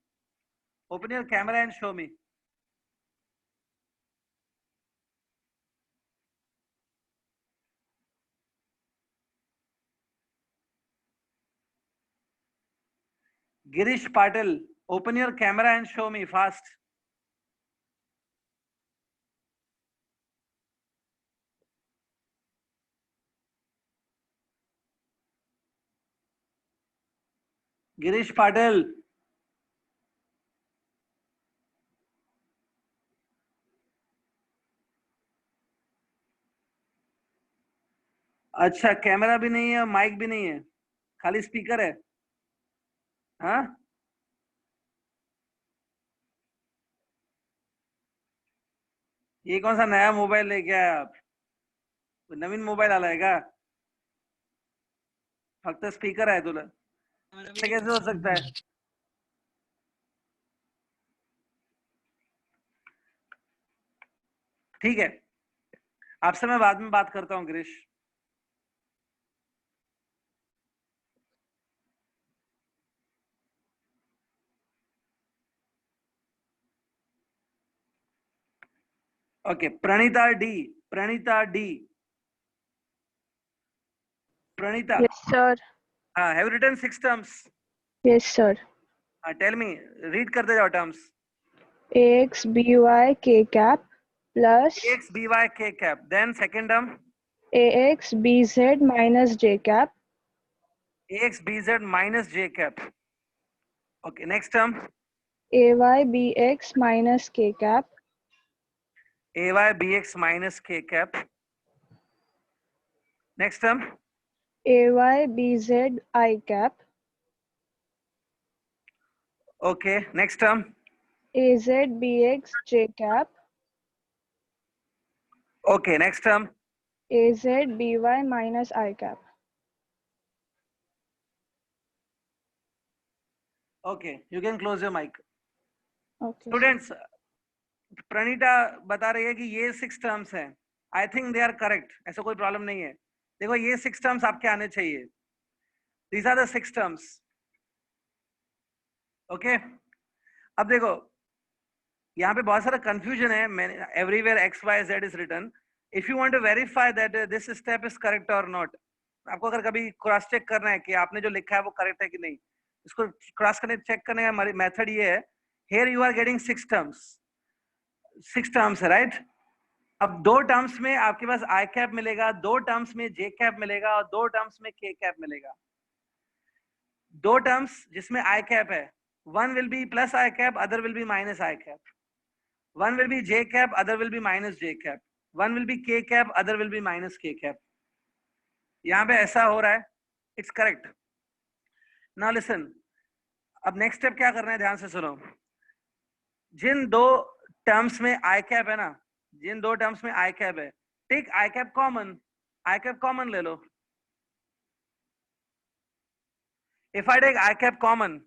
Open your camera and show me. Girish Patil, open your camera and show me fast. Girish Patil. अच्छा, कैमरा भी नहीं है, माइक भी नहीं है, खाली स्पीकर है। हाँ, ये कौन सा नया मोबाइल लेके आए आप? नवीन मोबाइल आला है क्या? फक्त स्पीकर आहे तुला, ऐसा कैसे हो सकता है? ठीक है, आपसे मैं बाद में बात करता हूँ Girish. Okay, Praneeta D. Praneeta D. Praneeta, Yes, sir. Have you written 6 terms? Yes, sir. Tell me, read करते जाओ terms. Ax by k cap plus ax by k cap, then second term ax bz minus j cap ax bz minus j cap. Okay, next term ay bx minus k cap ay bx minus k cap. Next term ay bz I cap okay, next term az bx j cap okay, next term az by minus I cap. okay, you can close your mic. Okay, sir. Students, Praneeta बता रही है कि ये 6 terms हैं। I think they are correct, ऐसा कोई problem नहीं है। देखो, ये 6 टर्म्स आपके आने चाहिए। These are the 6 terms. Okay, अब देखो, यहाँ पे बहुत सारा कंफ्यूजन है। Everywhere X Y Z is written. If you want to verify that this step is correct और नॉट, आपको अगर कभी क्रॉस चेक करना है कि आपने जो लिखा है वो करेक्ट है कि नहीं, इसको क्रॉस करने चेक करने का मेथड ये है। Here you are getting 6 terms, 6 terms है, राइट? अब 2 टर्म्स में आपके पास आई कैप मिलेगा, 2 टर्म्स में जे कैप मिलेगा और 2 टर्म्स में के कैप मिलेगा। 2 टर्म्स जिसमें आई कैप है, one will be plus I cap, other will be minus I cap. One will be J cap, other will be minus J cap. One will be K cap, other will be minus K cap. यहाँ पे ऐसा हो रहा है, it's correct. Now listen, अब next step क्या करना है, ध्यान से सुनो। जिन 2 टर्म्स में I cap है ना, जिन 2 टर्म्स में I cap है, take I cap common, I cap common ले लो। If I take I cap common,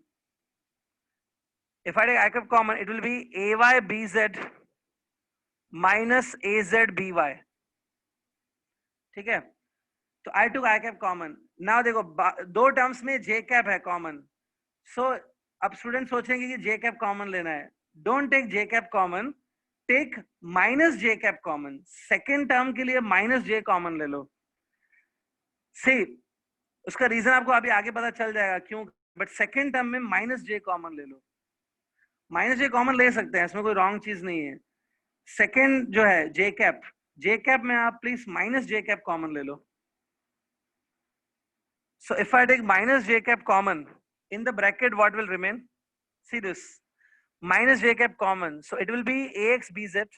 it will be AY BZ minus AZ BY। ठीक है, तो I two I cap common. Now देखो, 2 टर्म्स में जे cap है common, सो अब स्टूडेंट सोचेंगे कि जे कैप कॉमन लेना है। Don't take J cap common, take minus J cap common. Second term के लिए माइनस जे कॉमन ले लो। सी, उसका रीजन आपको अभी आगे पता चल जाएगा क्यों, बट सेकेंड टर्म में माइनस जे कॉमन ले लो। माइनस जे कॉमन ले सकते हैं, इसमें कोई रॉन्ग चीज नहीं है। सेकेंड जो है जे कैप, जे कैप में आप please minus J cap common ले लो। So if I take minus j cap common, in the bracket what will remain? See this, minus j cap common, so it will be ax bz,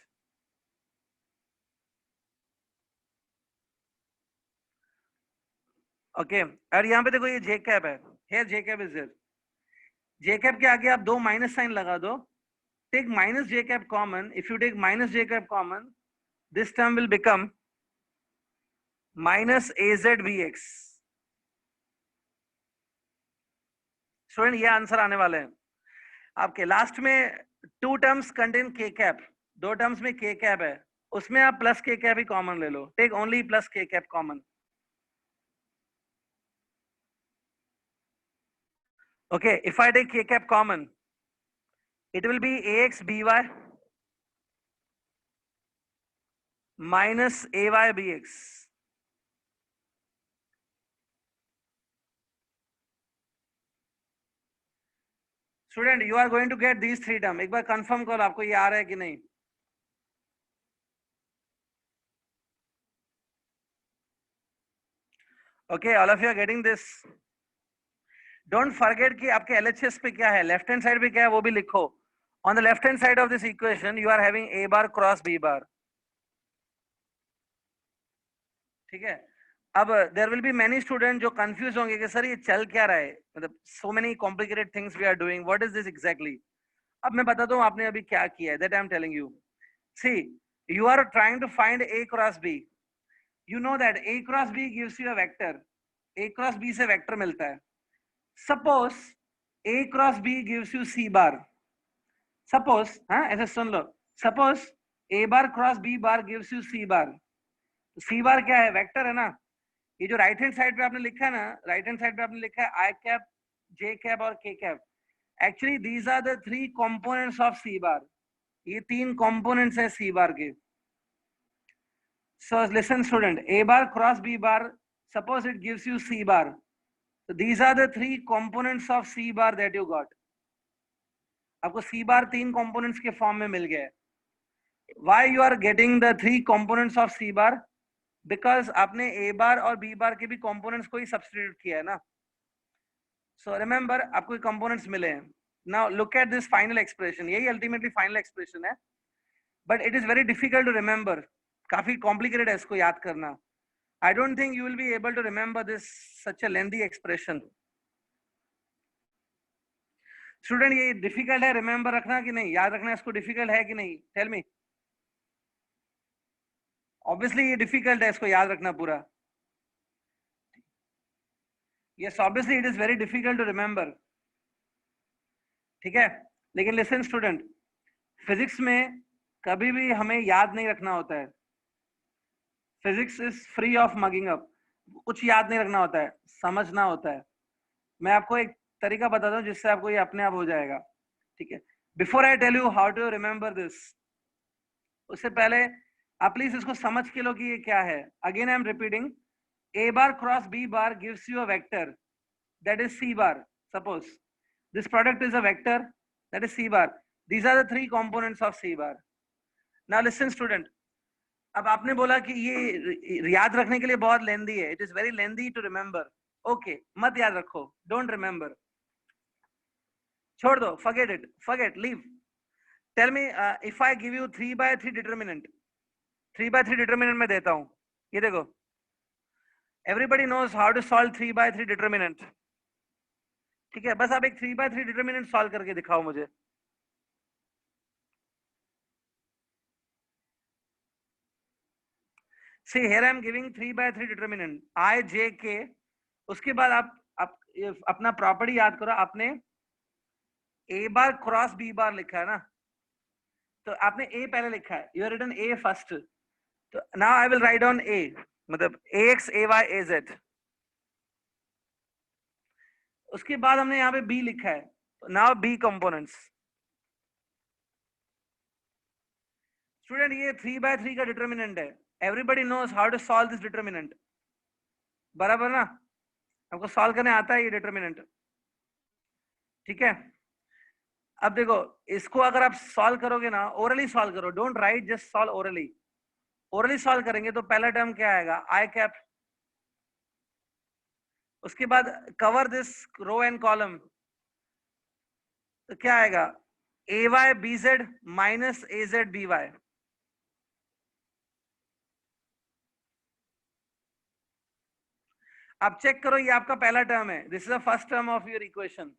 okay। और यहाँ पे देखो, ये j cap है, here j cap is here। j cap के आगे आप 2 minus sign लगा दो, take minus j cap common। If you take minus j cap common, this term will become minus az bx। Student, ये answer आने वाले हैं आपके। लास्ट में 2 terms contain k cap, 2 terms में k cap है, उसमें आप प्लस k cap ही कॉमन ले लो। Take only plus k cap common. Okay, if I take k cap common, it will be ax by minus ay bx। Student, you are going to get these 3 term. एक बार confirm करो आपको ये आ रहा है कि नहीं। Okay, all of you are getting this। Don't forget कि आपके LHS पे क्या है, लेफ्ट हैंड साइड पे क्या है वो भी लिखो. On the left hand side of this equation you are having A bar cross B bar. ठीक है. अब there will be many student जो कंफ्यूज होंगे कि सर ये चल क्या रहा है, मतलब so many complicated things we are doing, what is this exactly. अब मैं बताता हूँ आपने अभी क्या किया है, that I am telling you. See, you are trying to find A cross B. You know that A cross B gives you a vector. A cross B से वेक्टर मिलता है. Suppose A cross B gives you C bar. Suppose, हाँ ऐसे सुन लो. Suppose A bar cross B bar gives you C bar. C bar क्या है, vector है ना. ये जो राइट हैंड साइड पे आपने लिखा है ना, राइट हैंड साइड पे आपने लिखा है I cap, J cap और K cap. Actually these are the three components of C bar. ये तीन components है C bar के. So listen student, A bar cross B bar, suppose it gives you C bar. So these are the three components of C bar that you got. आपको C bar तीन components के form में मिल गया है. Why you are getting the three components of C bar? Because आपने A bar और B bar के भी components को ही substitute किया है ना. So remember आपको ये components मिले हैं. Now look at this final expression. यही ultimately final expression है. But it is very difficult to remember. काफी complicated है इसको याद करना. I don't think you will be able to remember this such a lengthy expression. Student, ये difficult है remember रखना कि नहीं, याद रखना इसको difficult है कि नहीं? Tell me. Obviously ये difficult है इसको याद रखना पूरा. Yes, obviously it is very difficult to remember. ठीक है, लेकिन listen student, physics में कभी भी हमें याद नहीं रखना होता है. Physics is free of mugging up. कुछ याद नहीं रखना होता है, समझना होता है. मैं आपको एक तरीका बताता हूँ जिससे आपको ये अपने आप हो जाएगा. ठीक है. Before I tell you how to remember this, उससे पहले आप प्लीज इसको समझ के लो कि ये क्या है. Again I am repeating, A bar cross B bar gives you a vector that is C bar. Suppose this product is a vector that is C bar. These are the three components of C bar. Now listen student, अब आपने बोला कि ये याद रखने के लिए बहुत लेंदी है, it is very lengthy to remember. Okay, मत याद रखो, डोंट रिमेम्बर, छोड़ दो, forget it, forget, leave. Tell me, if I give you 3/3 determinant, 3/3 determinant मैं देता हूँ, ये देखो. Everybody knows how to solve 3/3 determinant. ठीक है, बस आप एक 3/3 determinant solve करके दिखाओ मुझे. See here I am giving 3/3 determinant I J K. उसके बाद आप अपना प्रॉपर्टी याद करो. आपने A बार क्रॉस B बार लिखा है ना, तो आपने A पहले लिखा है, you written A first. तो now I will write on A, मतलब AX AY AZ. उसके बाद हमने यहाँ पे B लिखा है, तो now B components. स्टूडेंट ये 3/3 का डिटर्मिनेंट है. Everybody knows how to solve this determinant, बराबर ना. आपको सॉल्व करने आता है ये डिटर्मिनेंट. ठीक है. अब देखो, इसको अगर आप सॉल्व करोगे ना, ओरली सॉल्व करो, don't write, just solve orally. Orally solve करेंगे तो पहला टर्म क्या आएगा, आई कैप. उसके बाद cover this row and column, तो क्या आएगा, A Y B Z minus A Z B Y. आप चेक करो, ये आपका पहला टर्म है, this is the first term of your equation,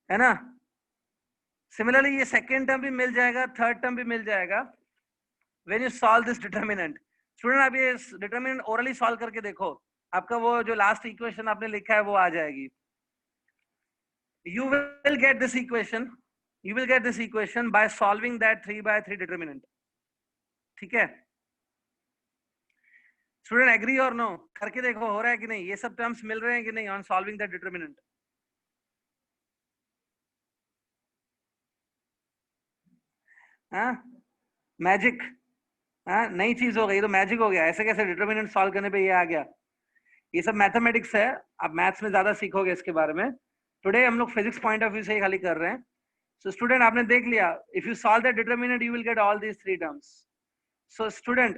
है ना. सिमिलरली ये सेकेंड टर्म भी मिल जाएगा, थर्ड टर्म भी मिल जाएगा when you solve this determinant. Student आप ये डिटर्मिनेंट ओरली सॉल्व करके देखो, आपका वो जो लास्ट इक्वेशन आपने लिखा है वो आ जाएगी. You will get this equation, you will get this equation by solving that 3/3 determinant. ठीक है स्टूडेंट, एग्री और नो, करके देखो हो रहा है कि नहीं, ये सब टर्म्स मिल रहे हैं कि नहीं ऑन सॉल्विंग दैट डिटरमिनेंट. हाँ मैजिक, हाँ नई चीज हो गई, तो मैजिक हो गया. ऐसे कैसे डिटरमिनेंट सॉल्व करने पे ये आ गया. ये सब मैथमेटिक्स है, आप मैथ्स में ज्यादा सीखोगे इसके बारे में. टुडे हम लोग फिजिक्स पॉइंट ऑफ व्यू से ही खाली कर रहे हैं. सो स्टूडेंट आपने देख लिया, if you solve that determinant you will get all these three terms. So student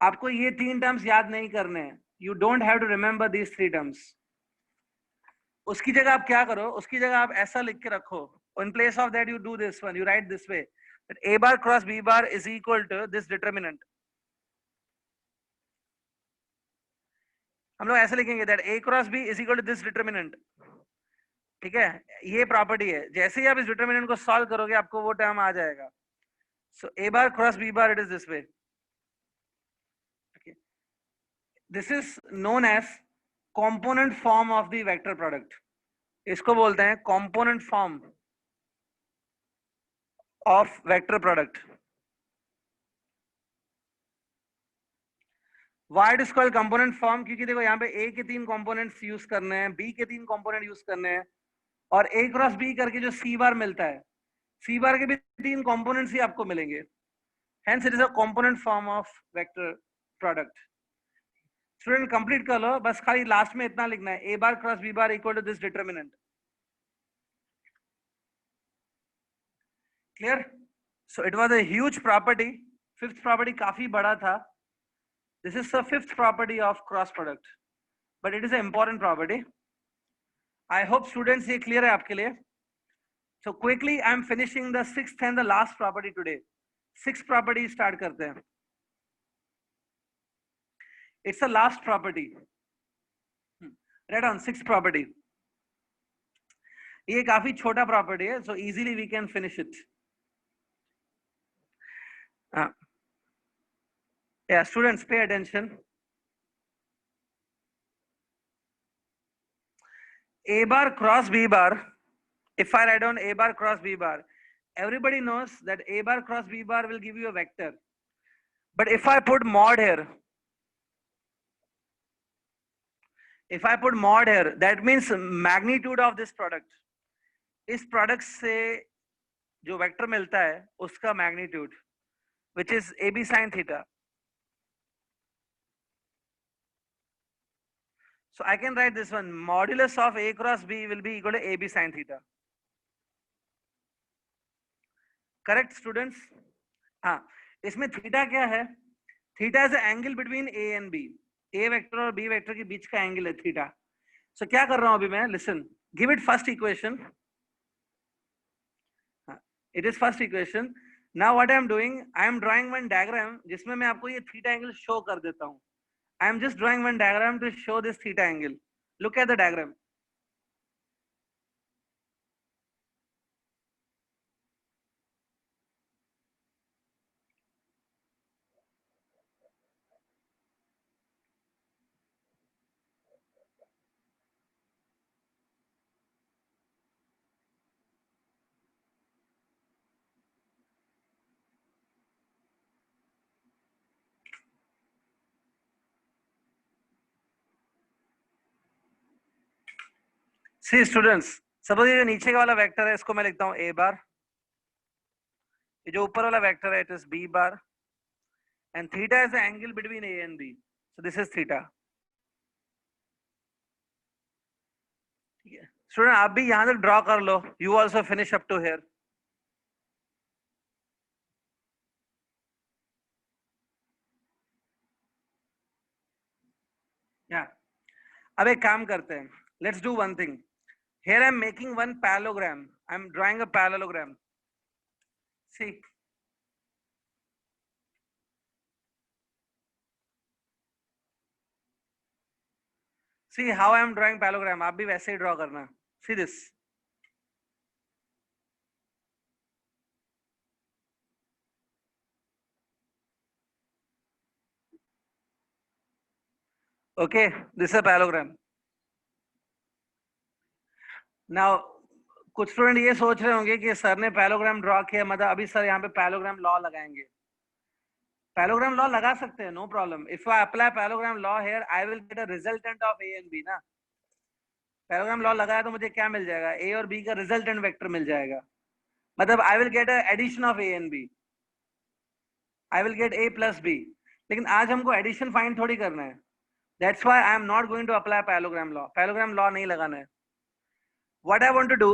आपको ये 3 टर्म्स याद नहीं करने हैं, you don't have to remember these 3 terms. उसकी जगह आप क्या करो, उसकी जगह आप ऐसा लिख के रखो, in place of that you do this one, you write this way, that a bar cross b bar is equal to this determinant। हम लोग ऐसे लिखेंगे that a cross b is equal to this determinant। ठीक है, ये property है, जैसे ही आप इस डिटरमिनेंट को सॉल्व करोगे आपको वो टर्म आ जाएगा। सो a bar cross b bar, it is this way। okay, this is known as component form of the vector product। इसको बोलते हैं component form of vector product। Why it is called component form? क्योंकि देखो यहाँ पे a के 3 components use करने हैं, b के 3 कंपोनेंट यूज करने हैं, और a क्रॉस b करके जो c बार मिलता है, c बार के भी 3 कंपोनेंट्स ही आपको मिलेंगे। Hence it is a component form of vector product। Student complete कर लो, बस खाली लास्ट में इतना लिखना है, a bar cross b bar equal to this determinant. Clear? So it was a huge property, fifth property काफी बड़ा था। This is the fifth property of cross product, but it is an important property। I hope students ये clear है आपके लिए। So quickly I am finishing the sixth and the last property today। Sixth property start करते हैं। It's the last property। Write down sixth property। ये काफी छोटा property है, so easily we can finish it। Yeah, students pay attention। A bar cross B bar, if I write down A bar cross B bar, everybody knows that A bar cross B bar will give you a vector। But if I put mod here, that means magnitude of this product। इस product से जो vector मिलता है उसका magnitude, which is AB sin theta। So I can write this one, modulus of A cross B will be equal to AB sin theta। Correct students? हाँ, इसमें theta क्या है? Theta is angle between A and B. A vector और B vector के बीच का angle है theta. सो क्या कर रहा हूं अभी मैं, listen, give it first equation. It is first equation. Now what I am doing, I am drawing one diagram जिसमें मैं आपको ये थीटा एंगल शो कर देता हूं। I am just drawing one diagram to show this theta angle. Look at the diagram. See students, suppose ये नीचे का वाला वेक्टर है इसको मैं लिखता हूं ए बार, ये जो ऊपर वाला वेक्टर है it is B bar, and theta is the angle between A and B. So this is theta. Student आप भी यहां तक ड्रॉ कर लो, you also finish up to here. या अब एक काम करते हैं, let's do one thing. Here I am making one parallelogram, I am drawing a parallelogram. See see how I am drawing parallelogram, आप भी वैसे ही ड्रॉ करना। See this, okay, this is a parallelogram. Now कुछ student ये सोच रहे होंगे कि सर ने पैरेललोग्राम ड्रॉ किया, मतलब अभी सर यहाँ पे पैरेललोग्राम लॉ लगाएंगे। पैरेललोग्राम लॉ लगा सकते हैं, no problem. If I apply parallelogram law here I will get a resultant of A and B ना। पैरेललोग्राम लॉ लगाया तो मुझे क्या मिल जाएगा, ए और बी का रिजल्टेंट वेक्टर मिल जाएगा, मतलब I will get a addition of A and B, I will get A plus B. लेकिन आज हमको एडिशन फाइंड थोड़ी करना है, that's why I am not going to apply parallelogram law. Parallelogram law नहीं लगाना है। What I want to do,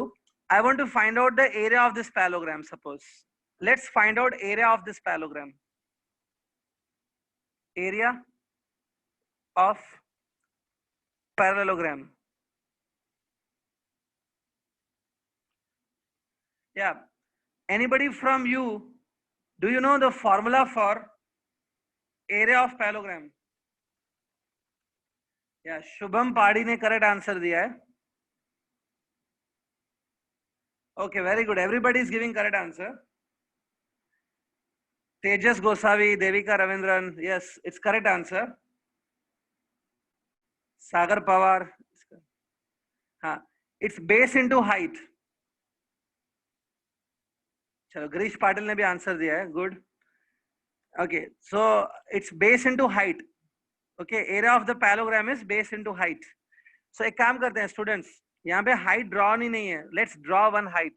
I want to find out the area of this parallelogram। Suppose let's find out area of this parallelogram। area of parallelogram. Yeah. Anybody from you, do you know the formula for area of parallelogram? Yeah, Shubham Padi ने correct answer दिया है. Okay, very good. Everybody is giving correct answer. Tejas Gosavi, Devika Ravindran. Yes, it's correct answer. Sagar Pawar. हाँ, it's base into height. चलो, Girish Patil ने भी answer दिया है. Good. Okay, so it's base into height. Okay, area of the parallelogram is base into height. So एक काम करते हैं students. यहाँ पे height draw नहीं है. Let's draw one height.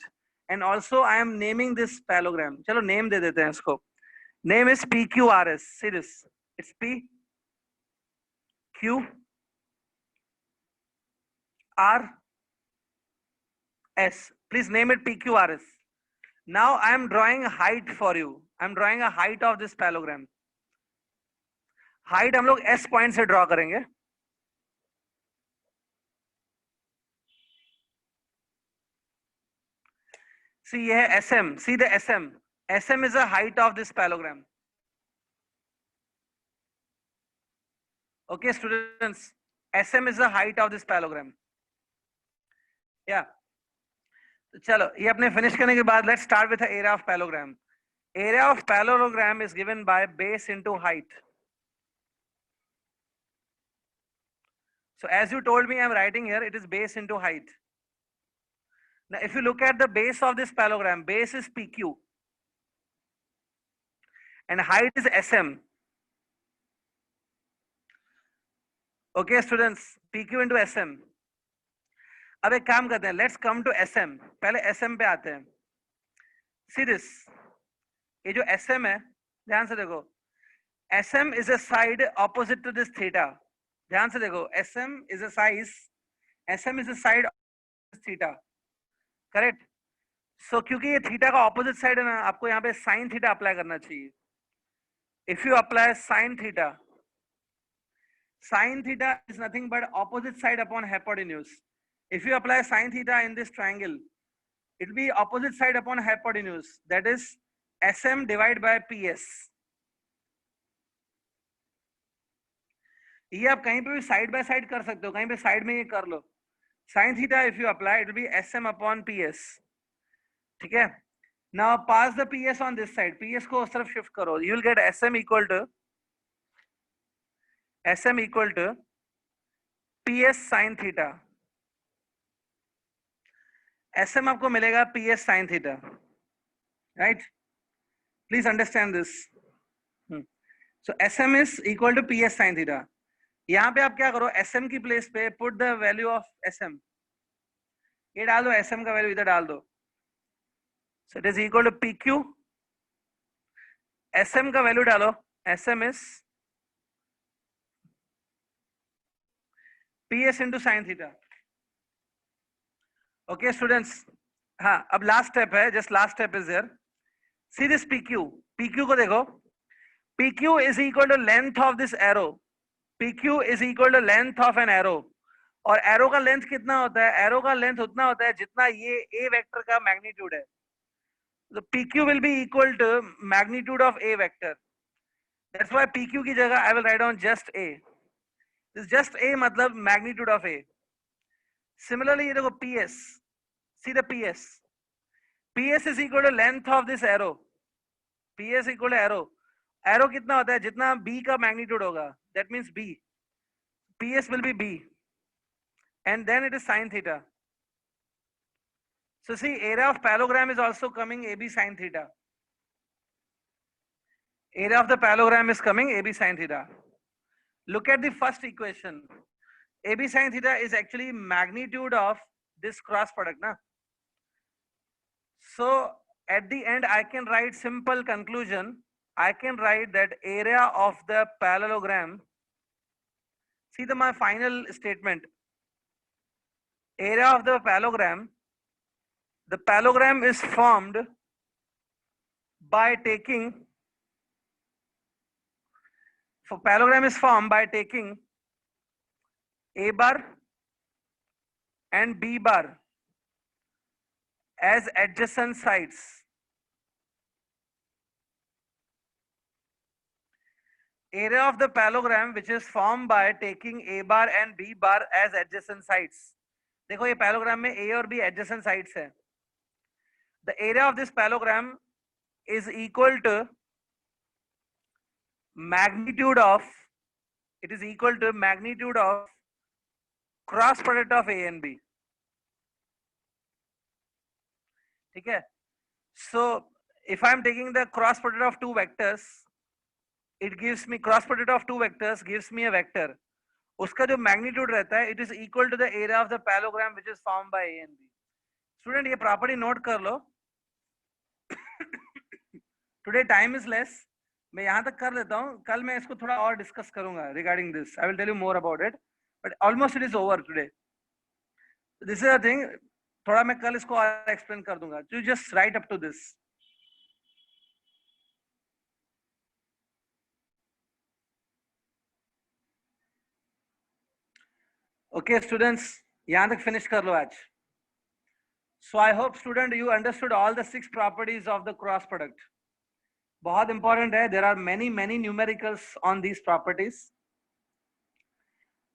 And also I am naming this parallelogram. चलो name दे देते हैं इसको. Name is PQRS. See this. It's PQRS. Please name it PQRS. Now I am drawing a height for you. I am drawing a height of this parallelogram. Height हम लोग S point से draw करेंगे. See ये है SM. See the SM. SM is the height of this parallelogram. Okay, students. SM is the height of this parallelogram. Yeah. चलो ये अपने finish करने के बाद let's start with the area of parallelogram. Area of parallelogram is given by base into height. So as you told me, I'm writing here, it is base into height. Now, if you look at the base of this parallelogram, base is PQ and height is SM. Okay, students, PQ into SM. अब एक काम करते हैं, let's come to SM. पहले SM पे आते हैं. See this. ये जो SM है, ध्यान से देखो. SM is a side opposite to this theta. ध्यान से देखो. SM is a side opposite to theta. Correct? So क्योंकि ये थीटा का opposite side है ना, आपको यहाँ पे sin theta apply करना चाहिए. If you apply sin theta is nothing but opposite side upon hypotenuse. If you apply sin theta in this triangle, it will be opposite side upon hypotenuse. That is SM divided by PS. ये आप कहीं पे भी side by side कर सकते हो, कहीं पे side में ये कर लो. Sin theta if you apply, it will be SM upon PS. ठीक है? Now pass the PS on this side. PS को उस तरफ shift करो. You will get SM equal to PS sin theta. SM आपको मिलेगा PS sin theta. Right? Please understand this. So SM is equal to PS sin theta. यहाँ पे आप क्या करो, SM की प्लेस पे put the value of SM. ये डाल दो, SM का वैल्यू इधर डाल दो. So it is equal to PQ. SM का वैल्यू डालो. SM is PS into sin theta. Okay, students. हाँ, अब last step है. Just last step is there. See this PQ. PQ को देखो. PQ is equal to length of this arrow. PQ is equal to length of an arrow. और arrow का length कितना होता है? Arrow का length उतना होता है जितना ये A vector का magnitude है. So PQ will be equal to magnitude of A vector. That's why PQ की जगह I will write down just A. This just A मतलब magnitude of A. Similarly, ये देखो PS. See the PS. PS is equal to length of this arrow. PS equal to arrow. Arrow कितना होता है? जितना B का magnitude होगा. That means B. PS will be B. And then it is sin theta. So see, area of parallelogram is also coming AB sin theta. Area of the parallelogram is coming AB sin theta. Look at the first equation. AB sin theta is actually magnitude of this cross product, na? So at the end, I can write simple conclusion. I can write that area of the parallelogram. See my final statement. Area of the parallelogram. The parallelogram is formed by taking For parallelogram is formed by taking A bar and B bar as adjacent sides. Area of the parallelogram which is formed by taking A bar and B bar as adjacent sides. देखो ये parallelogram में A और B adjacent sides है. The area of this parallelogram is equal to magnitude of, it is equal to magnitude of cross product of A and B. ठीक है? So if I am taking the cross product of two vectors, it gives me cross product of two vectors gives me a vector. उसका जो magnitude रहता है, it is equal to the area of the parallelogram which is formed by A and B. Student ये property note कर लो. Today time is less. मैं यहाँ तक कर लेता हूँ. कल मैं इसको थोड़ा और discuss करूँगा regarding this. I will tell you more about it. But almost it is over today. This is the thing. थोड़ा मैं कल इसको और explain कर दूँगा. You just write up to this. Okay, students. यहाँ तक finish कर लो आज. So I hope student you understood all the 6 properties of the cross product. बहुत important है. There are many numericals on these properties.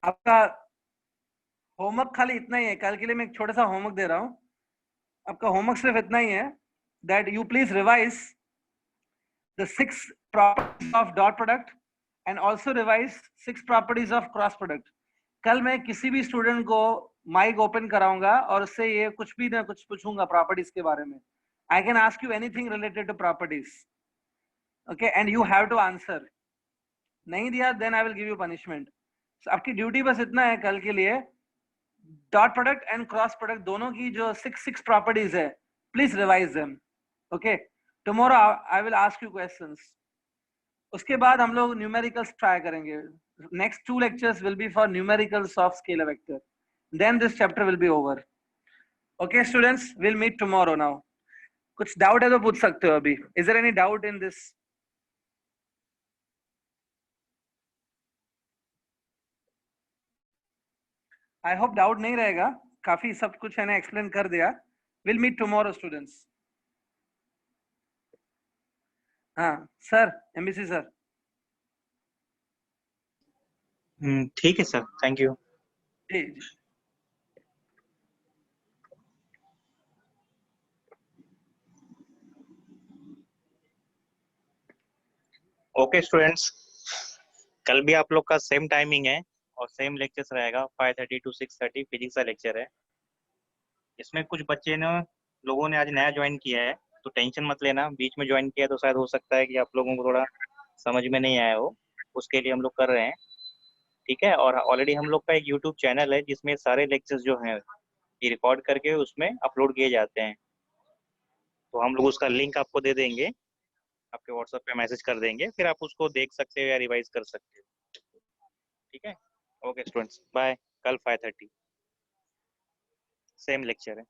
आपका homework खाली इतना ही है. कल के लिए मैं एक छोटा सा होमवर्क दे रहा हूँ. आपका होमवर्क सिर्फ इतना ही है that you please revise the 6 properties of dot product and also revise 6 properties of cross product. कल मैं किसी भी स्टूडेंट को माइक ओपन कराऊंगा और उससे ये कुछ भी ना कुछ पूछूंगा प्रॉपर्टीज के बारे में. I can ask you anything related to properties. Okay, and you have to answer. नहीं दिया then I will give you punishment. आपकी ड्यूटी बस इतना है कल के लिए. Dot product and cross product दोनों की जो 6 प्रॉपर्टीज है, please revise them. Okay, tomorrow I will ask you questions. उसके बाद हम लोग न्यूमेरिकल्स ट्राई करेंगे. Next 2 lectures will be for numericals of scalar vector. Then this chapter will be over. Okay, students, we'll meet tomorrow now. कुछ doubt है तो पूछ सकते हो अभी. Is there any doubt in this? I hope doubt नहीं रहेगा. काफी सब कुछ है ना explain कर दिया. We'll meet tomorrow, students. हाँ, sir, MBC sir. ठीक है sir, thank you. Okay students, कल भी आप लोग का सेम टाइमिंग है और सेम लेक्चर्स रहेगा. 5:30 to 6:30 फिजिक्स का लेक्चर है. इसमें कुछ बच्चे ने लोगों ने आज नया ज्वाइन किया है, तो टेंशन मत लेना. बीच में ज्वाइन किया तो शायद हो सकता है कि आप लोगों को थोड़ा समझ में नहीं आया हो. उसके लिए हम लोग कर रहे हैं, ठीक है. और ऑलरेडी हम लोग का एक यूट्यूब चैनल है जिसमें सारे लेक्चर्स जो हैं ये रिकॉर्ड करके उसमें अपलोड किए जाते हैं. तो हम लोग उसका लिंक आपको दे देंगे, आपके व्हाट्सएप पे मैसेज कर देंगे, फिर आप उसको देख सकते हो या रिवाइज कर सकते हो. ठीक है. Okay students, bye. कल 5:30 सेम लेक्चर है.